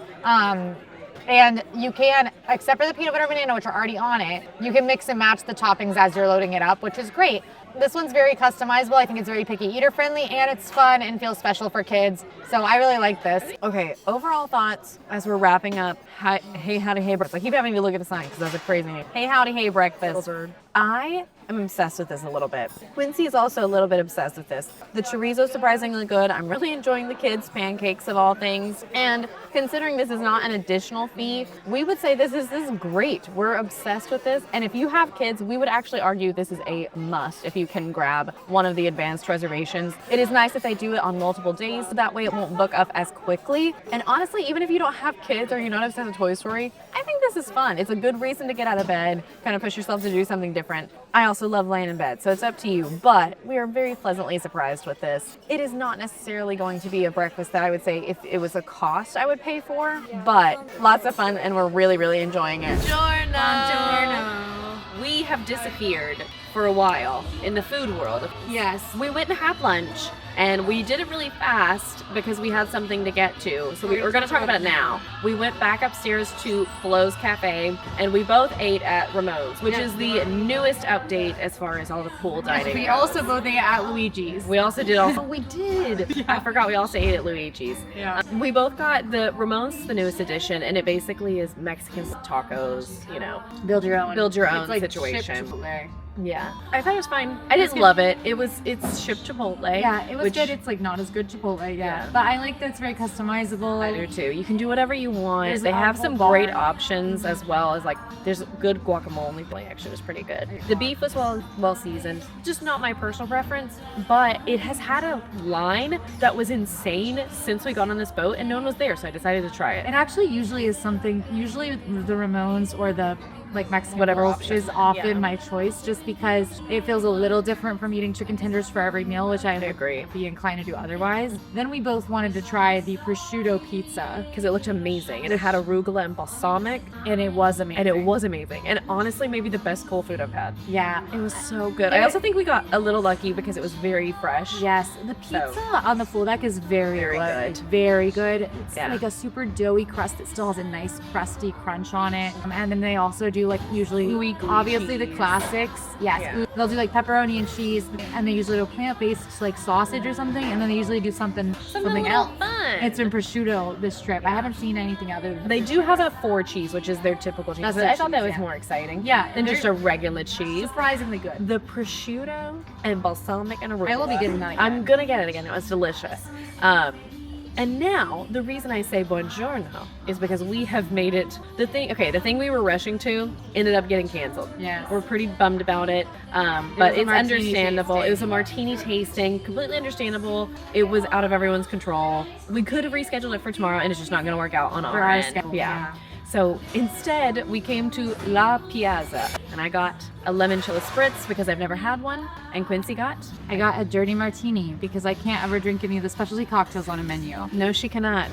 Speaker 2: And you can, except for the peanut butter and banana, which are already on it, you can mix and match the toppings as you're loading it up, which is great. This one's very customizable. I think it's very picky eater friendly, and it's fun and feels special for kids. So I really like this.
Speaker 1: Okay, overall thoughts as we're wrapping up Hey Howdy Hey Breakfast. I keep having to look at the sign because that's a crazy name. Hey Howdy Hey Breakfast. I am obsessed with this a little bit. Quincy is also a little bit obsessed with this. The chorizo is surprisingly good. I'm really enjoying the kids' pancakes of all things. And considering this is not an additional fee, we would say this is great. We're obsessed with this. And if you have kids, we would actually argue this is a must if you can grab one of the advanced reservations. It is nice if they do it on multiple days, so that way it won't book up as quickly. And honestly, even if you don't have kids or you're not obsessed with Toy Story, I think this is fun. It's a good reason to get out of bed, kind of push yourself to do something different. I also love laying in bed, so it's up to you, but we are very pleasantly surprised with this. It is not necessarily going to be a breakfast that I would say if it was a cost I would pay for, but lots of fun and we're really, really enjoying it.
Speaker 4: Buongiorno.
Speaker 1: we have disappeared for a while in the food world.
Speaker 4: Yes.
Speaker 1: We went and had lunch, and we did it really fast because we had something to get to. So we're going to talk about it now. We went back upstairs to Flo's Cafe, and we both ate at Ramon's, which is the newest update as far as all the cool dining.
Speaker 4: We
Speaker 1: goes.
Speaker 4: also both ate at Luigi's.
Speaker 1: We also did also. We did. I forgot we also ate at Luigi's.
Speaker 4: Yeah.
Speaker 1: We both got the Ramon's, the newest edition, and it basically is Mexican tacos. You know,
Speaker 4: Build your own.
Speaker 1: build your own
Speaker 4: It's like
Speaker 1: situation.
Speaker 4: chipped Chipotle.
Speaker 1: Yeah, I thought it was fine. I didn't love it. It's shipped Chipotle.
Speaker 4: Yeah, it was
Speaker 1: which
Speaker 4: good. It's like not as good Chipotle,
Speaker 1: Yeah.
Speaker 4: But I like that it's very customizable.
Speaker 1: I do too. You can do whatever you want.
Speaker 4: There's
Speaker 1: They
Speaker 4: a
Speaker 1: have
Speaker 4: whole
Speaker 1: some
Speaker 4: bar.
Speaker 1: great options as well as like there's good guacamole. Actually, was pretty good. The beef was well seasoned. Just not my personal preference, but it has had a line that was insane since we got on this boat, and no one was there, so I decided to try it.
Speaker 4: It actually usually is something. Usually the Ramon's or the like Mexican
Speaker 1: Whatever
Speaker 4: rolls
Speaker 1: option.
Speaker 4: is often
Speaker 1: Yeah.
Speaker 4: my choice, just because it feels a little different from eating chicken tenders for every meal, which I would
Speaker 1: agree.
Speaker 4: be inclined to do otherwise. Then we both wanted to try the prosciutto pizza,
Speaker 1: Because it looked amazing, and it had arugula and balsamic,
Speaker 4: and it was amazing.
Speaker 1: and it was amazing. And honestly, maybe the best cold food I've had.
Speaker 4: Yeah.
Speaker 1: It was so good. I also think we got a little lucky because it was very fresh.
Speaker 4: Yes, the pizza on the full deck is very,
Speaker 1: Very good.
Speaker 4: It's very good. It's
Speaker 1: Yeah.
Speaker 4: like a super doughy crust that still has a nice crusty crunch on it. And then they also do like usually, obviously the
Speaker 1: cheese.
Speaker 4: classics. Yes,
Speaker 1: Yeah.
Speaker 4: they'll do like pepperoni and cheese, and they usually do plant-based like sausage or something, and then they usually do something else.
Speaker 1: Fun.
Speaker 4: It's in prosciutto this trip. I haven't seen anything other than
Speaker 1: They do have a 4 cheese, which is their typical cheese.
Speaker 4: That's
Speaker 1: But
Speaker 4: their
Speaker 1: I thought that
Speaker 4: cheese,
Speaker 1: was
Speaker 4: yeah.
Speaker 1: more exciting.
Speaker 4: Yeah,
Speaker 1: Than
Speaker 4: they're-
Speaker 1: just a regular cheese.
Speaker 4: surprisingly good.
Speaker 1: The prosciutto and balsamic and arugula.
Speaker 4: I will be getting that again.
Speaker 1: I'm gonna get it again. It was delicious. And now the reason I say buongiorno is because we have made it the thing we were rushing to ended up getting canceled.
Speaker 4: Yes.
Speaker 1: We're pretty bummed about it. But
Speaker 4: was a
Speaker 1: it's
Speaker 4: martini
Speaker 1: understandable.
Speaker 4: tasting.
Speaker 1: It was a martini tasting, completely understandable. It was out of everyone's control. We could have rescheduled it for tomorrow, and it's just not gonna work out on our end.
Speaker 4: schedule.
Speaker 1: Yeah. So instead, we came to La Piazza, and I got a limoncello spritz because I've never had one, and Quincy got.
Speaker 4: I got a dirty martini because I can't ever drink any of the specialty cocktails on a menu.
Speaker 1: No, she cannot.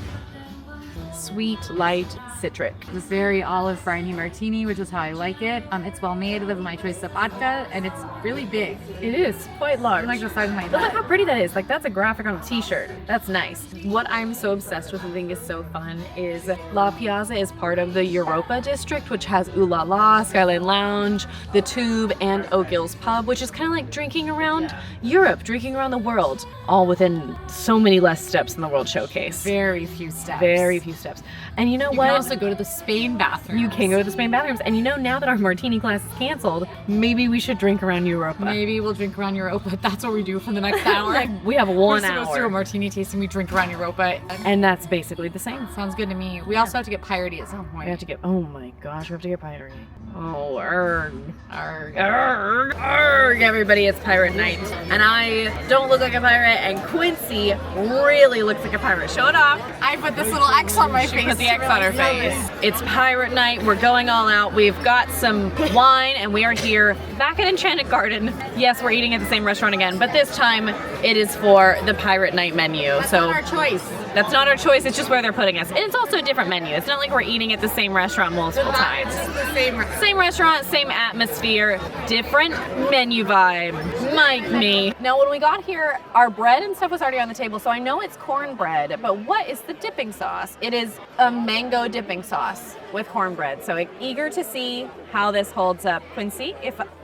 Speaker 1: Sweet, light, citric.
Speaker 4: This very olive briny martini, which is how I like it. It's well made with my choice of vodka, and it's really big.
Speaker 1: It is quite large.
Speaker 4: Like the size of my
Speaker 1: But look
Speaker 4: butt.
Speaker 1: how pretty that is. Like, that's a graphic on a t-shirt. That's nice. What I'm so obsessed with and think is so fun is La Piazza is part of the Europa district, which has Ooh La La, Skyline Lounge, The Tube, and Oak Hills Pub, which is kind of like drinking around Europe, drinking around the world, all within so many less steps than the World Showcase.
Speaker 4: Very few steps.
Speaker 1: Very few steps. And you know
Speaker 4: You
Speaker 1: what?
Speaker 4: can also go to the Spain bathroom.
Speaker 1: You can go to the Spain bathrooms. And you know, now that our martini class is canceled, maybe we should drink around Europa.
Speaker 4: Maybe we'll drink around Europa. That's what we do for the next hour.
Speaker 1: Like, we have 1
Speaker 4: We're supposed to do a
Speaker 1: hour.
Speaker 4: martini tasting. We drink around Europa.
Speaker 1: And that's basically the same.
Speaker 4: Sounds good to me. We also have to get piratey at some point.
Speaker 1: We have to get, oh my gosh, we have to get pirate. Oh, erg.
Speaker 4: Arg.
Speaker 1: Erg, erg, everybody, it's pirate night. And I don't look like a pirate, and Quincy really looks like a pirate. Show it off.
Speaker 4: I put this little X on my face.
Speaker 1: Put the X on her face. It's pirate night. We're going all out. We've got some wine, and we are here back at Enchanted Garden. Yes, we're eating at the same restaurant again, but this time it is for the pirate night menu. So
Speaker 4: Our choice.
Speaker 1: that's not our choice. It's just where they're putting us. And it's also a different menu. It's not like we're eating at the same restaurant multiple times.
Speaker 4: It's the same.
Speaker 1: Same restaurant, same atmosphere, different menu vibe. Mike me. Now, when we got here, our bread and stuff was already on the table, so I know it's cornbread, but what is the dipping sauce? It is a mango dipping sauce with cornbread. So eager to see how this holds up. Quincy,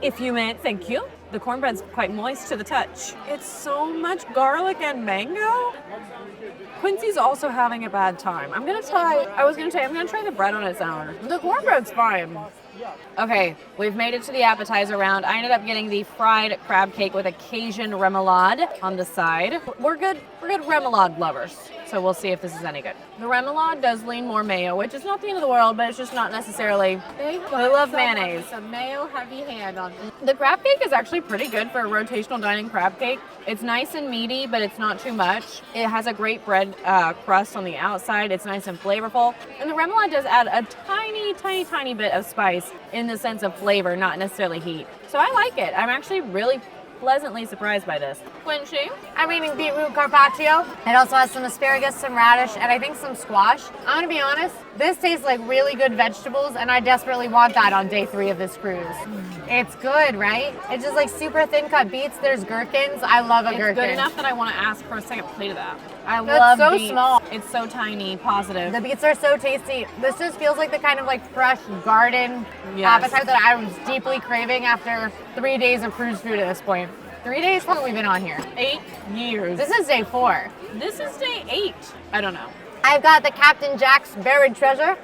Speaker 1: if you may, thank you. The cornbread's quite moist to the touch. It's so much garlic and mango. Quincy's also having a bad time. I'm gonna try the bread on its own. The cornbread's fine. Okay, we've made it to the appetizer round. I ended up getting the fried crab cake with a Cajun remoulade on the side. We're good remoulade lovers, so we'll see if this is any good. The remoulade does lean more mayo, which is not the end of the world, but it's just not necessarily. I love mayonnaise.
Speaker 4: It's a mayo heavy hand on it.
Speaker 1: The crab cake is actually pretty good for a rotational dining crab cake. It's nice and meaty, but it's not too much. It has a great bread crust on the outside. It's nice and flavorful. And the remoulade does add a tiny bit of spice in the sense of flavor, not necessarily heat. So I like it. I'm actually really pleasantly surprised by this. Quincy?
Speaker 2: I'm eating beetroot carpaccio. It also has some asparagus, some radish, and I think some squash. I'm gonna be honest, this tastes like really good vegetables, and I desperately want that on day 3 of this cruise. It's good, right? It's just like super thin cut beets. There's gherkins. I love a gherkin.
Speaker 1: It's good enough that I want to ask for a second plate of that. I
Speaker 2: That's
Speaker 1: love
Speaker 2: so
Speaker 1: beets.
Speaker 2: small.
Speaker 1: It's so tiny, positive.
Speaker 2: The beets are so tasty. This just feels like the kind of like fresh garden
Speaker 1: Yes.
Speaker 2: appetite that I was deeply craving after 3 days of cruise food at this point. 3 days? How long have we been on here?
Speaker 1: 8 years.
Speaker 2: This is day 4.
Speaker 1: This is day 8. I don't know.
Speaker 2: I've got the Captain Jack's Buried Treasure.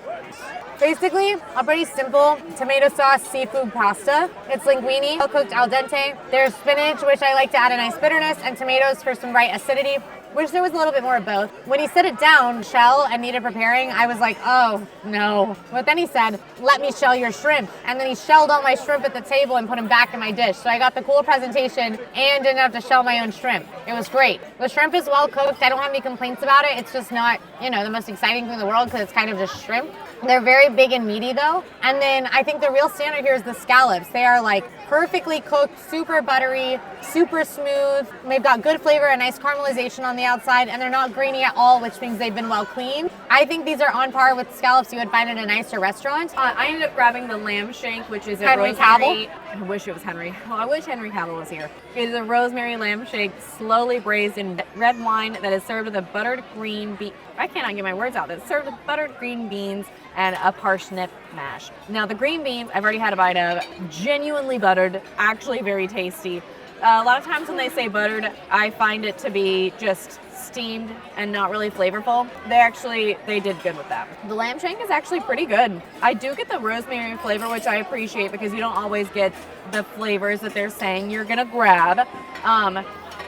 Speaker 2: Basically, a pretty simple tomato sauce seafood pasta. It's linguine, cooked al dente. There's spinach, which I like to add a nice bitterness, and tomatoes for some right acidity. Wish there was a little bit more of both. When he set it down, shell, and needed preparing, I was like, oh, no. But then he said, let me shell your shrimp. And then he shelled all my shrimp at the table and put them back in my dish. So I got the cool presentation and didn't have to shell my own shrimp. It was great. The shrimp is well cooked. I don't have any complaints about it. It's just not, the most exciting thing in the world because it's kind of just shrimp. They're very big and meaty though. And then I think the real standard here is the scallops. They are like perfectly cooked, super buttery, super smooth. They've got good flavor and nice caramelization on the outside, and they're not grainy at all, which means they've been well cleaned. I think these are on par with scallops you would find in a nicer restaurant.
Speaker 1: I ended up grabbing the lamb shank, which is a
Speaker 2: Henry
Speaker 1: rosemary. I wish it was Henry. Well, I wish Henry Cavill was here. It is a rosemary lamb shank, slowly braised in red wine that is served with a buttered green bean. I cannot get my words out. That's served with buttered green beans and a parsnip mash. Now the green beans, I've already had a bite of. Genuinely buttered, actually very tasty. A lot of times when they say buttered, I find it to be just steamed and not really flavorful. They did good with that. The lamb shank is actually pretty good. I do get the rosemary flavor, which I appreciate because you don't always get the flavors that they're saying you're gonna grab.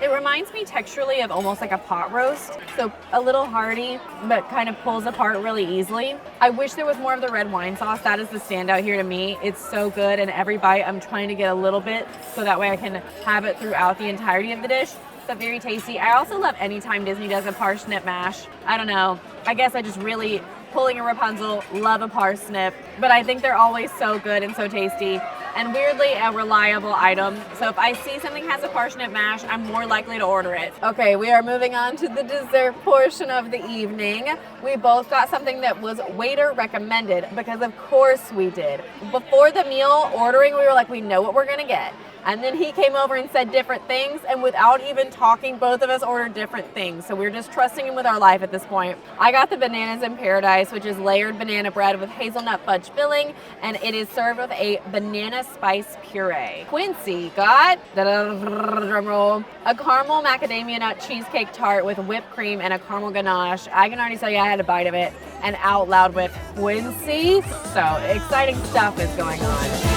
Speaker 1: It reminds me texturally of almost like a pot roast. So a little hearty, but kind of pulls apart really easily. I wish there was more of the red wine sauce. That is the standout here to me. It's so good, and every bite I'm trying to get a little bit so that way I can have it throughout the entirety of the dish. It's very tasty. I also love anytime Disney does a parsnip mash. I don't know. I guess I just really, pulling a Rapunzel, love a parsnip, but I think they're always so good and so tasty. And weirdly a reliable item. So if I see something has a parsnip mash, I'm more likely to order it. Okay, we are moving on to the dessert portion of the evening. We both got something that was waiter recommended because of course we did. Before the meal ordering, we were like, we know what we're gonna get. And then he came over and said different things, and without even talking, both of us ordered different things. So we're just trusting him with our life at this point. I got the Bananas in Paradise, which is layered banana bread with hazelnut fudge filling, and it is served with a banana spice puree. Quincy got, drum roll, a caramel macadamia nut cheesecake tart with whipped cream and a caramel ganache. I can already tell you I had a bite of it, and out loud with Quincy. So exciting stuff is going on.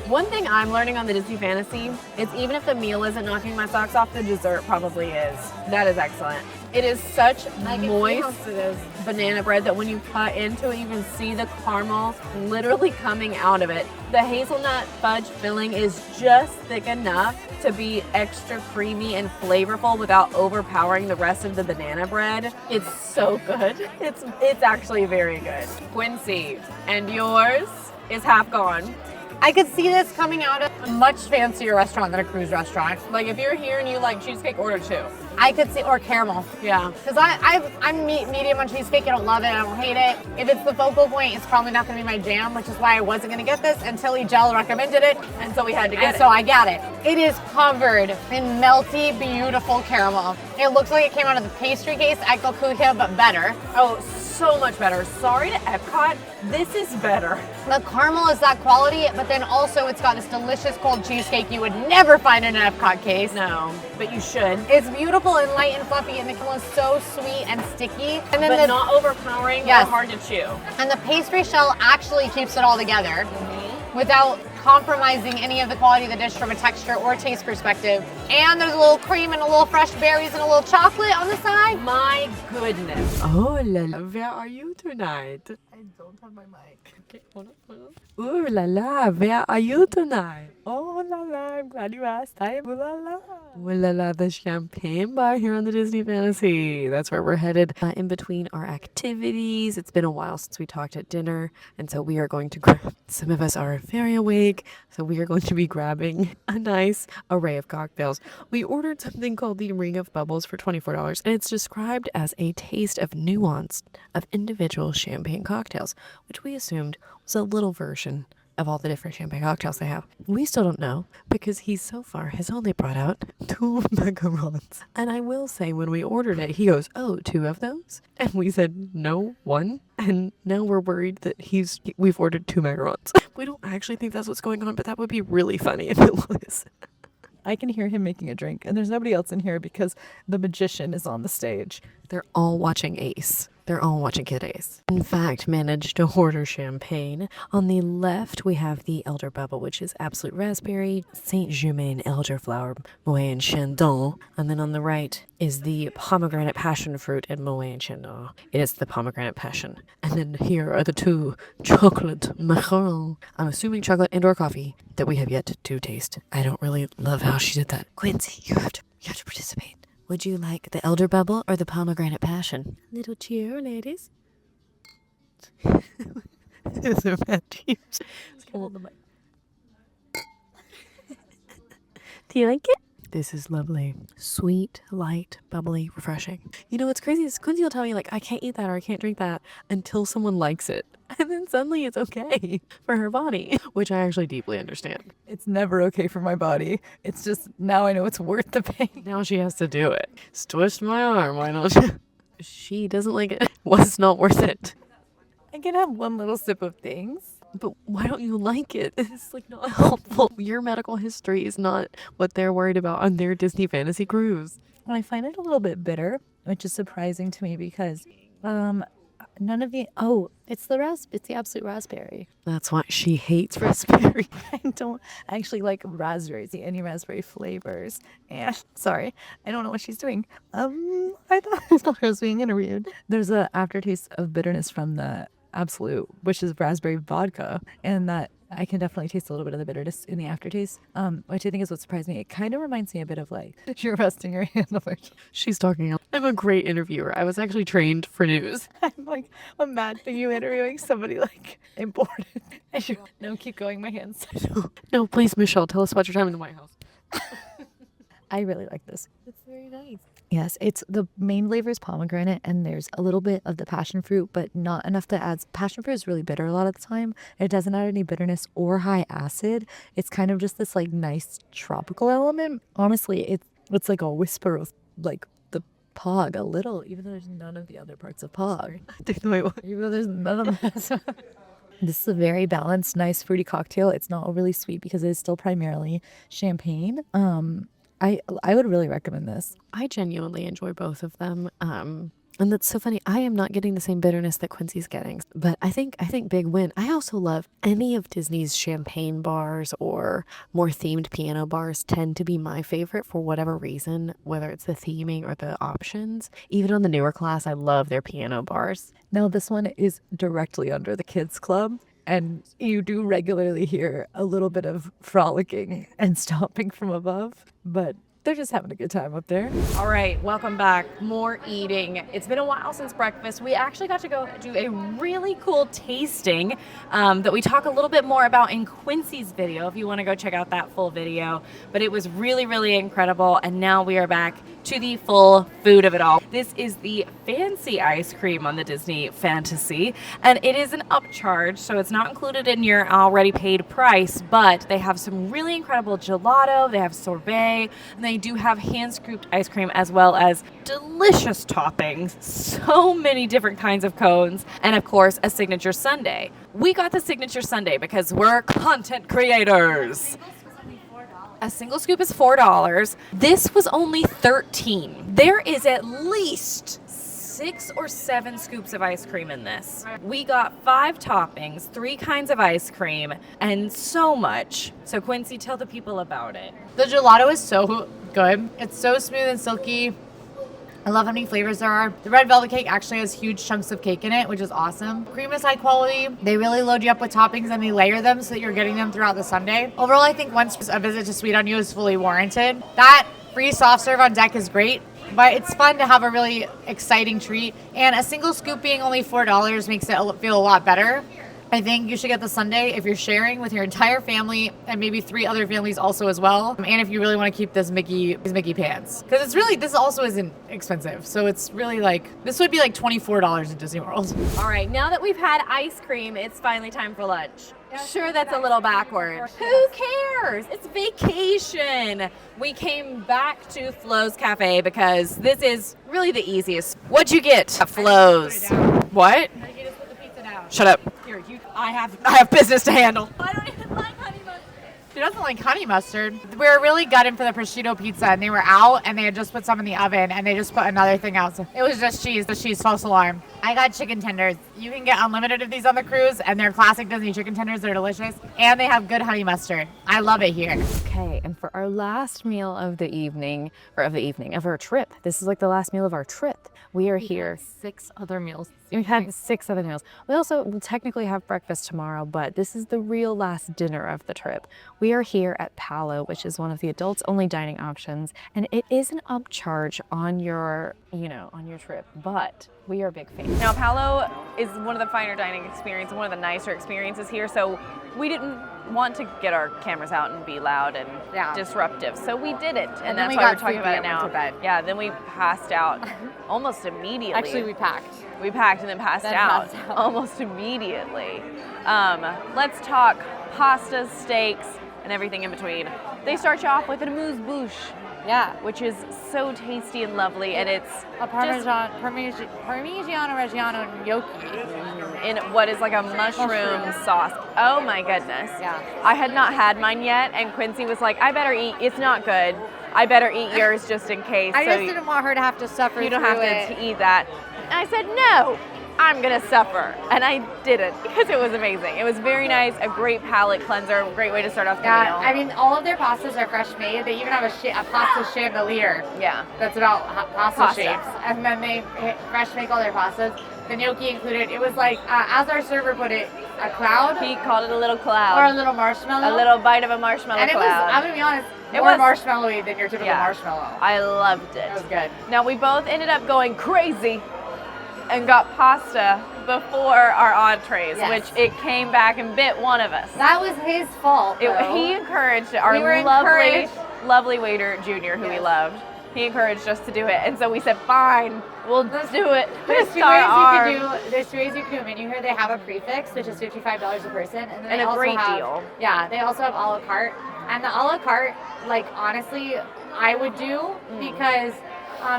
Speaker 1: One thing I'm learning on the Disney Fantasy is even if the meal isn't knocking my socks off, the dessert probably is. That is excellent. It is such moist banana bread that when you cut into it, you can see the caramel literally coming out of it. The hazelnut fudge filling is just thick enough to be extra creamy and flavorful without overpowering the rest of the banana bread. It's so good. It's actually very good. Quincy, and yours is half gone.
Speaker 2: I could see this coming out of a much fancier restaurant than a cruise restaurant.
Speaker 1: Like if you're here and you like cheesecake, order 2.
Speaker 2: I could see, or caramel.
Speaker 1: Yeah.
Speaker 2: Because I'm medium on cheesecake. I don't love it. I don't hate it. If it's the focal point, it's probably not going to be my jam, which is why I wasn't going to get this until Ejel recommended it.
Speaker 1: And so we had to get it.
Speaker 2: And so I got it. It is covered in melty, beautiful caramel. It looks like it came out of the pastry case at Kukia, but better.
Speaker 1: Oh, so much better. Sorry to Epcot, this is better.
Speaker 2: The caramel is that quality, but then also it's got this delicious cold cheesecake you would never find in an Epcot case.
Speaker 1: No, but you should.
Speaker 2: It's beautiful and light and fluffy, and the caramel is so sweet and sticky. And then
Speaker 1: but not overpowering or hard to chew.
Speaker 2: And the pastry shell actually keeps it all together without compromising any of the quality of the dish from a texture or taste perspective. And there's a little cream and a little fresh berries and a little chocolate on the side.
Speaker 1: My goodness. Oh la la, where are you tonight?
Speaker 2: I don't have my mic.
Speaker 1: Okay, hold on. Ooh la la, where are you tonight? Oh la la, I'm glad you asked. Ooh la la. Ooh la la, the champagne bar here on the Disney Fantasy. That's where we're headed in between our activities. It's been a while since we talked at dinner, and so we are going to grab, some of us are very awake, so we are going to be grabbing a nice array of cocktails. We ordered something called the Ring of Bubbles for $24, and it's described as a taste of nuance of individual champagne cocktails, which we assumed was a little version of all the different champagne cocktails they have. We still don't know because he so far has only brought out 2 macarons. And I will say, when we ordered it, he goes, "Oh, 2 of those?" And we said, "No, 1." And now we're worried that we've ordered 2 macarons. We don't actually think that's what's going on, but that would be really funny if it was.
Speaker 5: I can hear him making a drink, and there's nobody else in here because the magician is on the stage.
Speaker 1: They're all watching Ace. They're all watching Kid Ace. In fact, managed to order champagne. On the left, we have the Elder Bubble, which is Absolute Raspberry, Saint Germain Elderflower, Moet and Chandon. And then on the right is the Pomegranate Passion Fruit and Moet and Chandon. It is the Pomegranate Passion. And then here are the 2 chocolate macarons. I'm assuming chocolate and or coffee that we have yet to taste. I don't really love how she did that. Quincy, you have to participate. Would you like the Elder Bubble or the Pomegranate Passion? Little cheer, ladies. Those are bad cheers.
Speaker 5: Hold the mic.
Speaker 1: Do you like it? This is lovely. Sweet, light, bubbly, refreshing. You know what's crazy is Quincy will tell me, like, I can't eat that or I can't drink that until someone likes it. And then suddenly it's okay for her body, which I actually deeply understand.
Speaker 5: It's never okay for my body. It's just now I know it's worth the pain.
Speaker 1: Now she has to do it. Just twist my arm, why not? She doesn't like it. Was not worth it.
Speaker 5: I can have one little sip of things.
Speaker 1: But why don't you like it? It's like not helpful. Your medical history is not what they're worried about on their Disney Fantasy cruise.
Speaker 5: I find it a little bit bitter, which is surprising to me because none of the it's the absolute raspberry.
Speaker 1: That's why she hates raspberry.
Speaker 5: I don't actually like raspberries, any raspberry flavors. And sorry, I don't know what she's doing. I thought I was being interviewed. There's a aftertaste of bitterness from the absolute, which is raspberry vodka, and that I can definitely taste a little bit of the bitterness in the aftertaste, which I think is what surprised me. It kind of reminds me a bit of like you're resting your hand over.
Speaker 1: She's talking. I'm a great interviewer. I was actually trained for news.
Speaker 5: I'm mad for you interviewing somebody like important. No, keep going. My hands.
Speaker 1: No, please, Michelle, tell us about your time in the White House.
Speaker 5: I really like this.
Speaker 1: It's very nice.
Speaker 5: Yes, it's the main flavor is pomegranate, and there's a little bit of the passion fruit, but not enough to add. Passion fruit is really bitter a lot of the time. It doesn't add any bitterness or high acid. It's kind of just this like nice tropical element. Honestly, it's like a whisper of like the pog a little, even though there's none of the other parts of pog. Even though there's none of this. This is a very balanced, nice fruity cocktail. It's not overly sweet because it is still primarily champagne. I would really recommend this.
Speaker 1: I genuinely enjoy both of them. And that's so funny. I am not getting the same bitterness that Quincy's getting, but I think big win. I also love any of Disney's champagne bars or more themed piano bars tend to be my favorite for whatever reason, whether it's the theming or the options. Even on the newer class, I love their piano bars.
Speaker 5: Now this one is directly under the kids club, and you do regularly hear a little bit of frolicking and stomping from above, but they're just having a good time up there.
Speaker 1: All right, welcome back. More eating. It's been a while since breakfast. We actually got to go do a really cool tasting that we talk a little bit more about in Quincy's video, if you want to go check out that full video. But it was really, really incredible. And now we are back to the full food of it all. This is the fancy ice cream on the Disney Fantasy, and it is an upcharge, so it's not included in your already paid price, but they have some really incredible gelato, they have sorbet, and they do have hand-scooped ice cream as well as delicious toppings, so many different kinds of cones, and of course a signature sundae. We got the signature sundae because we're content creators. A single scoop is $4. This was only $13. There is at least 6 or 7 scoops of ice cream in this. We got 5 toppings, 3 kinds of ice cream, and so much. So Quincy, tell the people about it.
Speaker 2: The gelato is so good. It's so smooth and silky. I love how many flavors there are. The red velvet cake actually has huge chunks of cake in it, which is awesome. Cream is high quality. They really load you up with toppings and they layer them so that you're getting them throughout the sundae. Overall, I think once a visit to Sweet On You is fully warranted. That free soft serve on deck is great, but it's fun to have a really exciting treat. And a single scoop being only $4 makes it feel a lot better. I think you should get the sundae if you're sharing with your entire family and maybe 3 other families also as well. And if you really want to keep these Mickey pants. Because it's really, this also isn't expensive. So it's really like, this would be like $24 at Disney World.
Speaker 1: All right, now that we've had ice cream, it's finally time for lunch. Sure, that's a little backward. Who cares? It's vacation. We came back to Flo's Cafe because this is really the easiest. What'd you get at Flo's? What?
Speaker 2: You just put the pizza down.
Speaker 1: Shut up. Here, I have business to handle. I don't even like honey mustard.
Speaker 2: She doesn't like honey mustard. We were really gutted for the prosciutto pizza, and they were out, and they had just put some in the oven, and they just put another thing out. So it was just cheese. The cheese, false alarm. I got chicken tenders. You can get unlimited of these on the cruise, and they're classic Disney chicken tenders. They're delicious, and they have good honey mustard. I love it here.
Speaker 5: Okay, and for our last meal of the evening, of our trip, this is like the last meal of our trip. We are here.
Speaker 4: 6 other meals.
Speaker 5: We've had 6 other meals. We also will technically have breakfast tomorrow, but this is the real last dinner of the trip. We are here at Palo, which is one of the adults only dining options, and it is an upcharge on your, on your trip, but we are big fans.
Speaker 1: Now, Palo is one of the finer dining experiences, one of the nicer experiences here, so we didn't want to get our cameras out and be loud and disruptive, so we did it, and that's why we're talking about it now. Yeah, then we passed out almost immediately.
Speaker 4: Actually, we packed.
Speaker 1: We packed and then passed out almost immediately. Let's talk pastas, steaks, and everything in between. They start you off with an amuse-bouche.
Speaker 4: Yeah.
Speaker 1: Which is so tasty and lovely, and it's
Speaker 2: A Parmigiano Reggiano gnocchi.
Speaker 1: in what is like a mushroom sauce. Oh my goodness.
Speaker 2: Yeah.
Speaker 1: I had not had mine yet, and Quincy was like, I better eat. It's not good. I better eat yours just in case.
Speaker 2: I just didn't want her to have to suffer
Speaker 1: You don't
Speaker 2: through
Speaker 1: have
Speaker 2: it.
Speaker 1: to eat that. And I said, no, I'm gonna suffer. And I didn't because it was amazing. It was very nice, a great palate cleanser, a great way to start off the meal.
Speaker 2: I mean, all of their pastas are fresh made. They even have a pasta chandelier.
Speaker 1: Yeah.
Speaker 2: That's about pasta
Speaker 1: Pasta.
Speaker 2: shapes. And then they fresh make all their pastas. The gnocchi included. It was like, as our server put it, a cloud.
Speaker 1: He called it a little cloud.
Speaker 2: Or a little marshmallow.
Speaker 1: A little bite of a marshmallow
Speaker 2: and it was,
Speaker 1: cloud.
Speaker 2: I'm gonna be honest,
Speaker 1: It
Speaker 2: more
Speaker 1: was-
Speaker 2: marshmallowy than your typical marshmallow.
Speaker 1: I loved it.
Speaker 2: It was good.
Speaker 1: Now we both ended up going crazy and got pasta before our entrees,
Speaker 2: Yes.
Speaker 1: which it came back and bit one of us.
Speaker 2: That was his fault. though.
Speaker 1: He encouraged our
Speaker 2: We were
Speaker 1: lovely,
Speaker 2: encouraged.
Speaker 1: lovely waiter, Junior, who we loved. He encouraged us to do it, and so we said, fine, we'll do it.
Speaker 2: There's
Speaker 1: Twist
Speaker 2: two
Speaker 1: our
Speaker 2: ways
Speaker 1: arm.
Speaker 2: you could do. There's 2 ways you can do a menu here. They have a prefix, which is $55 a person, and then
Speaker 1: And
Speaker 2: they
Speaker 1: a
Speaker 2: also
Speaker 1: great
Speaker 2: have,
Speaker 1: deal.
Speaker 2: Yeah, they also have a la carte, and the a la carte, like honestly, I would do because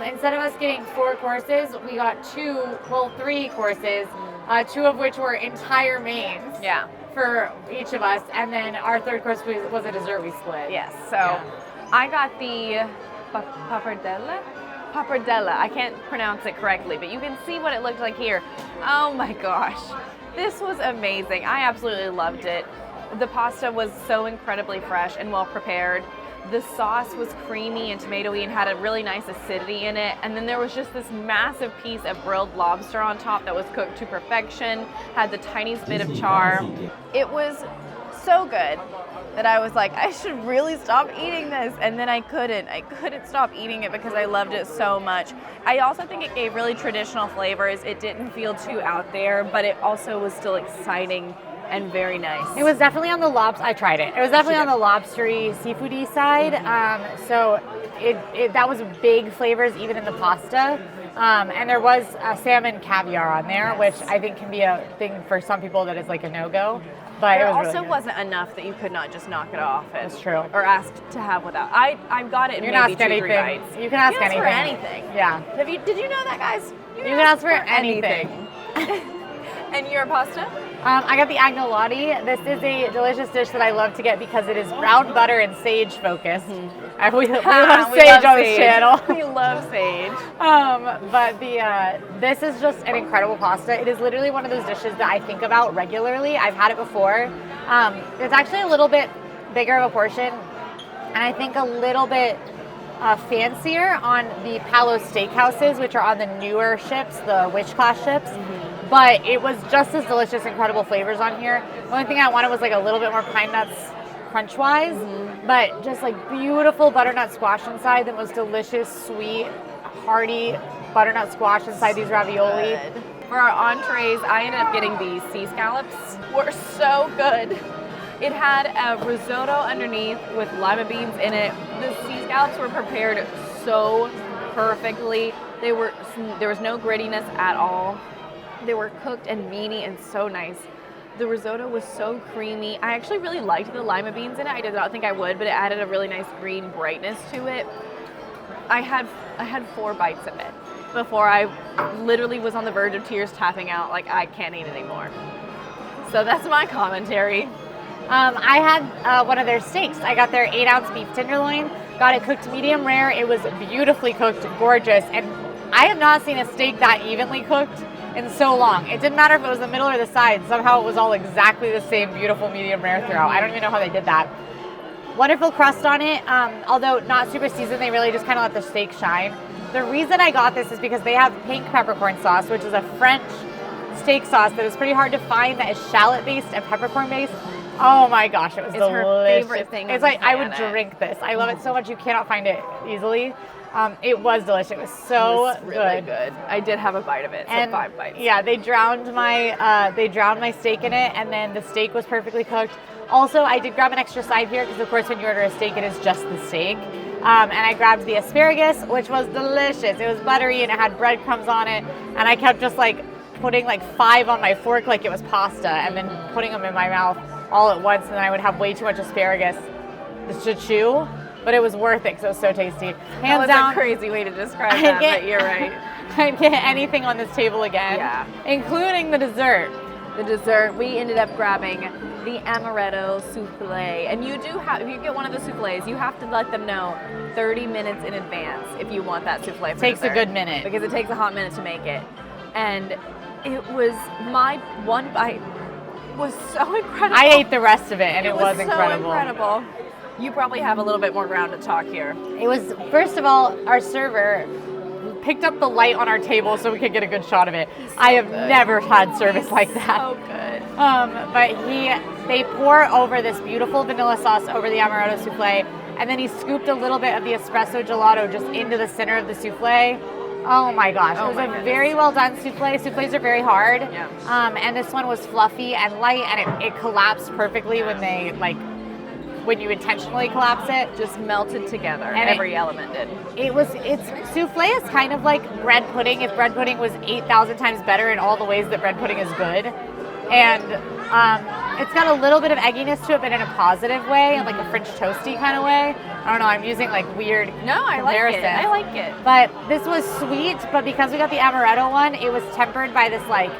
Speaker 2: instead of us getting 4 courses, we got 3 courses, 2 of which were entire mains.
Speaker 1: Yeah.
Speaker 2: For each of us, and then our 3rd course was a dessert we split.
Speaker 1: Yes, so I got the pappardella. I can't pronounce it correctly, but you can see what it looked like here. Oh my gosh, this was amazing. I absolutely loved it. The pasta was so incredibly fresh and well prepared. The sauce was creamy and tomatoey and had a really nice acidity in it. And then there was just this massive piece of grilled lobster on top that was cooked to perfection, had the tiniest bit of char. It was so good that I was like, I should really stop eating this. And then I couldn't stop eating it because I loved it so much. I also think it gave really traditional flavors. It didn't feel too out there, but it also was still exciting and very nice.
Speaker 2: It was definitely on the I tried it. It was definitely on the lobstery, seafoody side. So that was big flavors even in the pasta. And there was salmon caviar on there, which I think can be a thing for some people that is like a no-go. But
Speaker 1: There
Speaker 2: it was
Speaker 1: also
Speaker 2: really good.
Speaker 1: wasn't enough that you could not just knock it off.
Speaker 2: That's true.
Speaker 1: Or ask to have without. I got it in
Speaker 2: You can
Speaker 1: maybe
Speaker 2: ask
Speaker 1: 2-3
Speaker 2: anything.
Speaker 1: bites.
Speaker 2: You can ask
Speaker 1: for
Speaker 2: anything.
Speaker 1: anything.
Speaker 2: Yeah.
Speaker 1: Did you know that, guys?
Speaker 2: You can ask for anything.
Speaker 1: And your pasta?
Speaker 2: I got the agnolotti. This is a delicious dish that I love to get because it is brown butter and sage focused. And we love
Speaker 1: We
Speaker 2: sage
Speaker 1: love
Speaker 2: on this channel.
Speaker 1: We love sage.
Speaker 2: But this is just an incredible pasta. It is literally one of those dishes that I think about regularly. I've had it before. It's actually a little bit bigger of a portion, and I think a little bit fancier on the Palo steakhouses, which are on the newer ships, the Witch class ships. But it was just as delicious, incredible flavors on here. The only thing I wanted was like a little bit more pine nuts crunch-wise, but just like beautiful butternut squash inside, the most delicious, sweet, hearty butternut squash inside these ravioli.
Speaker 1: Good. For our entrees, I ended up getting these sea scallops. Were so good. It had a risotto underneath with lima beans in it. The sea scallops were prepared so perfectly. There was no grittiness at all. They were cooked and meaty and so nice. The risotto was so creamy. I actually really liked the lima beans in it. I did not think I would, but it added a really nice green brightness to it. I had 4 bites of it before I literally was on the verge of tears, tapping out like I can't eat anymore. So that's my commentary.
Speaker 2: I had one of their steaks. I got their 8-ounce beef tenderloin, got it cooked medium rare. It was beautifully cooked, gorgeous, and I have not seen a steak that evenly cooked in so long. It didn't matter if it was the middle or the side. Somehow it was all exactly the same, beautiful medium rare throughout. I don't even know how they did that. Wonderful crust on it. Although not super seasoned, they really just kind of let the steak shine. The reason I got this is because they have pink peppercorn sauce, which is a French steak sauce that is pretty hard to find, that is shallot based and peppercorn based. Oh my gosh, it was delicious.
Speaker 1: Her favorite thing.
Speaker 2: It's like I would drink this. I love it so much. You cannot find it easily. It was delicious. It was so
Speaker 1: really good. I did have a bite of it, so 5 bites.
Speaker 2: Yeah, they drowned my steak in it, and then the steak was perfectly cooked. Also, I did grab an extra side here because, of course, when you order a steak, it is just the steak. And I grabbed the asparagus, which was delicious. It was buttery and it had breadcrumbs on it, and I kept just like putting like 5 on my fork like it was pasta, and then putting them in my mouth all at once, and then I would have way too much asparagus to chew. But it was worth it because it was so tasty. Hands down,
Speaker 1: a crazy way to describe that, but you're right.
Speaker 2: I'd get anything on this table again, including the dessert.
Speaker 1: The dessert, we ended up grabbing the amaretto souffle. And you do have, if you get one of the souffles, you have to let them know 30 minutes in advance if you want that souffle for
Speaker 2: Takes
Speaker 1: dessert,
Speaker 2: a good minute.
Speaker 1: because it takes a hot minute to make it. And it was, my one bite was so incredible.
Speaker 2: I ate the rest of it, and it was incredible.
Speaker 1: So incredible. You probably have a little bit more ground to talk here.
Speaker 2: It was, first of all, our server picked up the light on our table so we could get a good shot of it. I have never had service like that.
Speaker 1: So good.
Speaker 2: But they pour over this beautiful vanilla sauce over the amaretto souffle, and then he scooped a little bit of the espresso gelato just into the center of the souffle. Oh my gosh, it was a very well done souffle. Souffles are very hard.
Speaker 1: Yeah.
Speaker 2: And this one was fluffy and light, and it collapsed perfectly when you intentionally collapse it.
Speaker 1: Just melted together.
Speaker 2: And
Speaker 1: every element did.
Speaker 2: It's souffle is kind of like bread pudding if bread pudding was 8,000 times better in all the ways that bread pudding is good. And it's got a little bit of egginess to it, but in a positive way, like a French toasty kind of way. I don't know, I'm using like weird comparisons.
Speaker 1: I like it.
Speaker 2: But this was sweet, but because we got the amaretto one, it was tempered by this like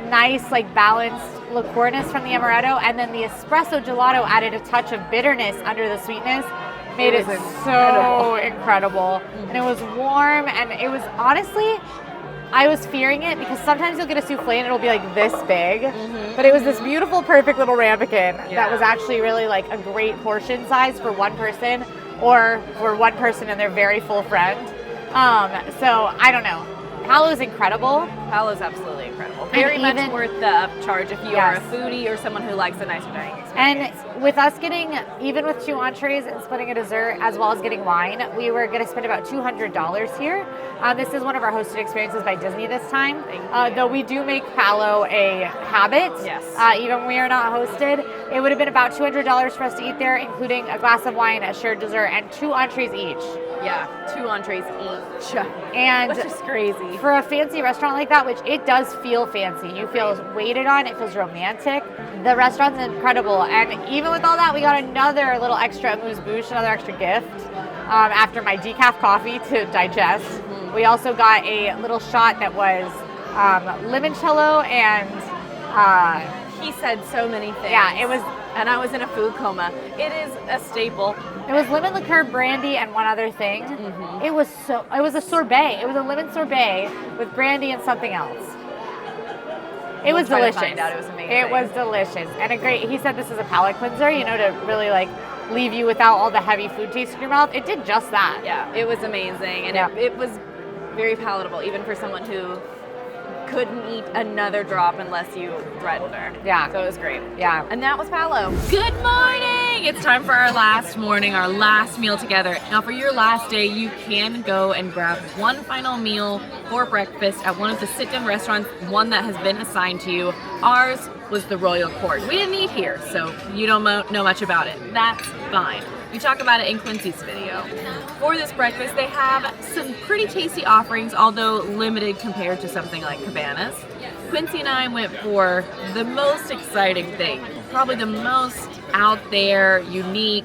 Speaker 2: nice, like balanced liquorness from the amaretto, and then the espresso gelato added a touch of bitterness under the sweetness, made it so incredible. And it was warm, and it was honestly, I was fearing it because sometimes you'll get a souffle and it'll be like this big, but it was this beautiful, perfect little ramekin that was actually really like a great portion size for one person, or for one person and their very full friend. So I don't know. Palo's incredible.
Speaker 1: Palo's absolutely incredible. Very much worth the upcharge if you are a foodie or someone who likes a nicer dining experience.
Speaker 2: And with us getting, even with 2 entrees and splitting a dessert as well as getting wine, we were going to spend about $200 here. This is one of our hosted experiences by Disney this time. Though we do make Palo a habit, even when we are not hosted. It would have been about $200 for us to eat there, including a glass of wine, a shared dessert, and 2 entrees each.
Speaker 1: Yeah, 2 entrees each.
Speaker 2: And
Speaker 1: which is crazy.
Speaker 2: For a fancy restaurant like that, which it does feel fancy. You feel waited on, it feels romantic. The restaurant's incredible. And even with all that, we got another little extra amuse-bouche, another extra gift after my decaf coffee to digest. We also got a little shot that was limoncello and...
Speaker 1: he said so many things.
Speaker 2: Yeah, it was...
Speaker 1: And I was in a food coma. It is a staple.
Speaker 2: It was lemon liqueur, brandy, and one other thing. It was a sorbet. It was a lemon sorbet with brandy and something else. It was delicious.
Speaker 1: To find out. It was amazing.
Speaker 2: It was delicious. And he said this is a palate cleanser, to really like leave you without all the heavy food taste in your mouth. It did just that.
Speaker 1: Yeah, it was amazing, and
Speaker 2: Yeah.
Speaker 1: it was very palatable, even for someone who couldn't eat another drop unless you threatened her.
Speaker 2: Yeah.
Speaker 1: So it was great.
Speaker 2: Yeah.
Speaker 1: And that was Palo. Good morning! It's time for our last morning, our last meal together. Now for your last day, you can go and grab one final meal for breakfast at one of the sit-down restaurants, one that has been assigned to you. Ours was the Royal Court. We didn't eat here, so you don't know much about it. That's fine. We talk about it in Quincy's video. For this breakfast, they have some pretty tasty offerings, although limited compared to something like Cabanas. Quincy and I went for the most exciting thing, probably the most out there, unique,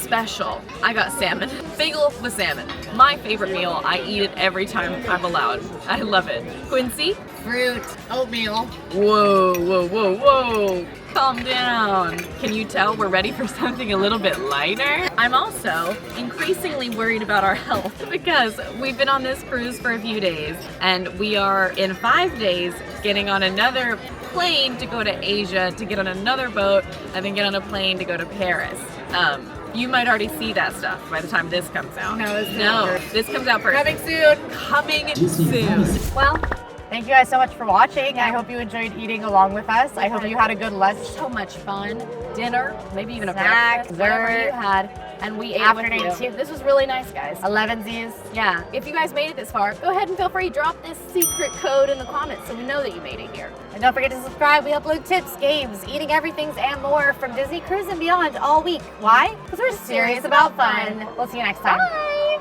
Speaker 1: special. I got salmon. Bagel with salmon. My favorite meal. I eat it every time I'm allowed. I love it. Quincy?
Speaker 2: Fruit, oatmeal.
Speaker 1: Whoa, whoa, whoa, whoa. Calm down. Can you tell we're ready for something a little bit lighter? I'm also increasingly worried about our health because we've been on this cruise for a few days and we are in 5 days getting on another plane to go to Asia, to get on another boat, and then get on a plane to go to Paris. You might already see that stuff by the time this comes out. No, this comes out first.
Speaker 2: Coming soon.
Speaker 1: Coming soon.
Speaker 2: Well, thank you guys so much for watching. I hope you enjoyed eating along with us. I hope you had a good lunch.
Speaker 1: So much fun. Dinner, maybe even a
Speaker 2: Snack,
Speaker 1: breakfast, whatever
Speaker 2: dessert.
Speaker 1: you had. And we ate
Speaker 2: Afternoon
Speaker 1: with you.
Speaker 2: tea.
Speaker 1: This was really nice, guys.
Speaker 2: 11sies.
Speaker 1: Yeah, if you guys made it this far, go ahead and feel free to drop this secret code in the comments so we know that you made it here.
Speaker 2: And don't forget to subscribe. We upload tips, games, eating everythings, and more from Disney Cruise and beyond all week. Why? Because we're serious about fun. We'll see you next time.
Speaker 1: Bye!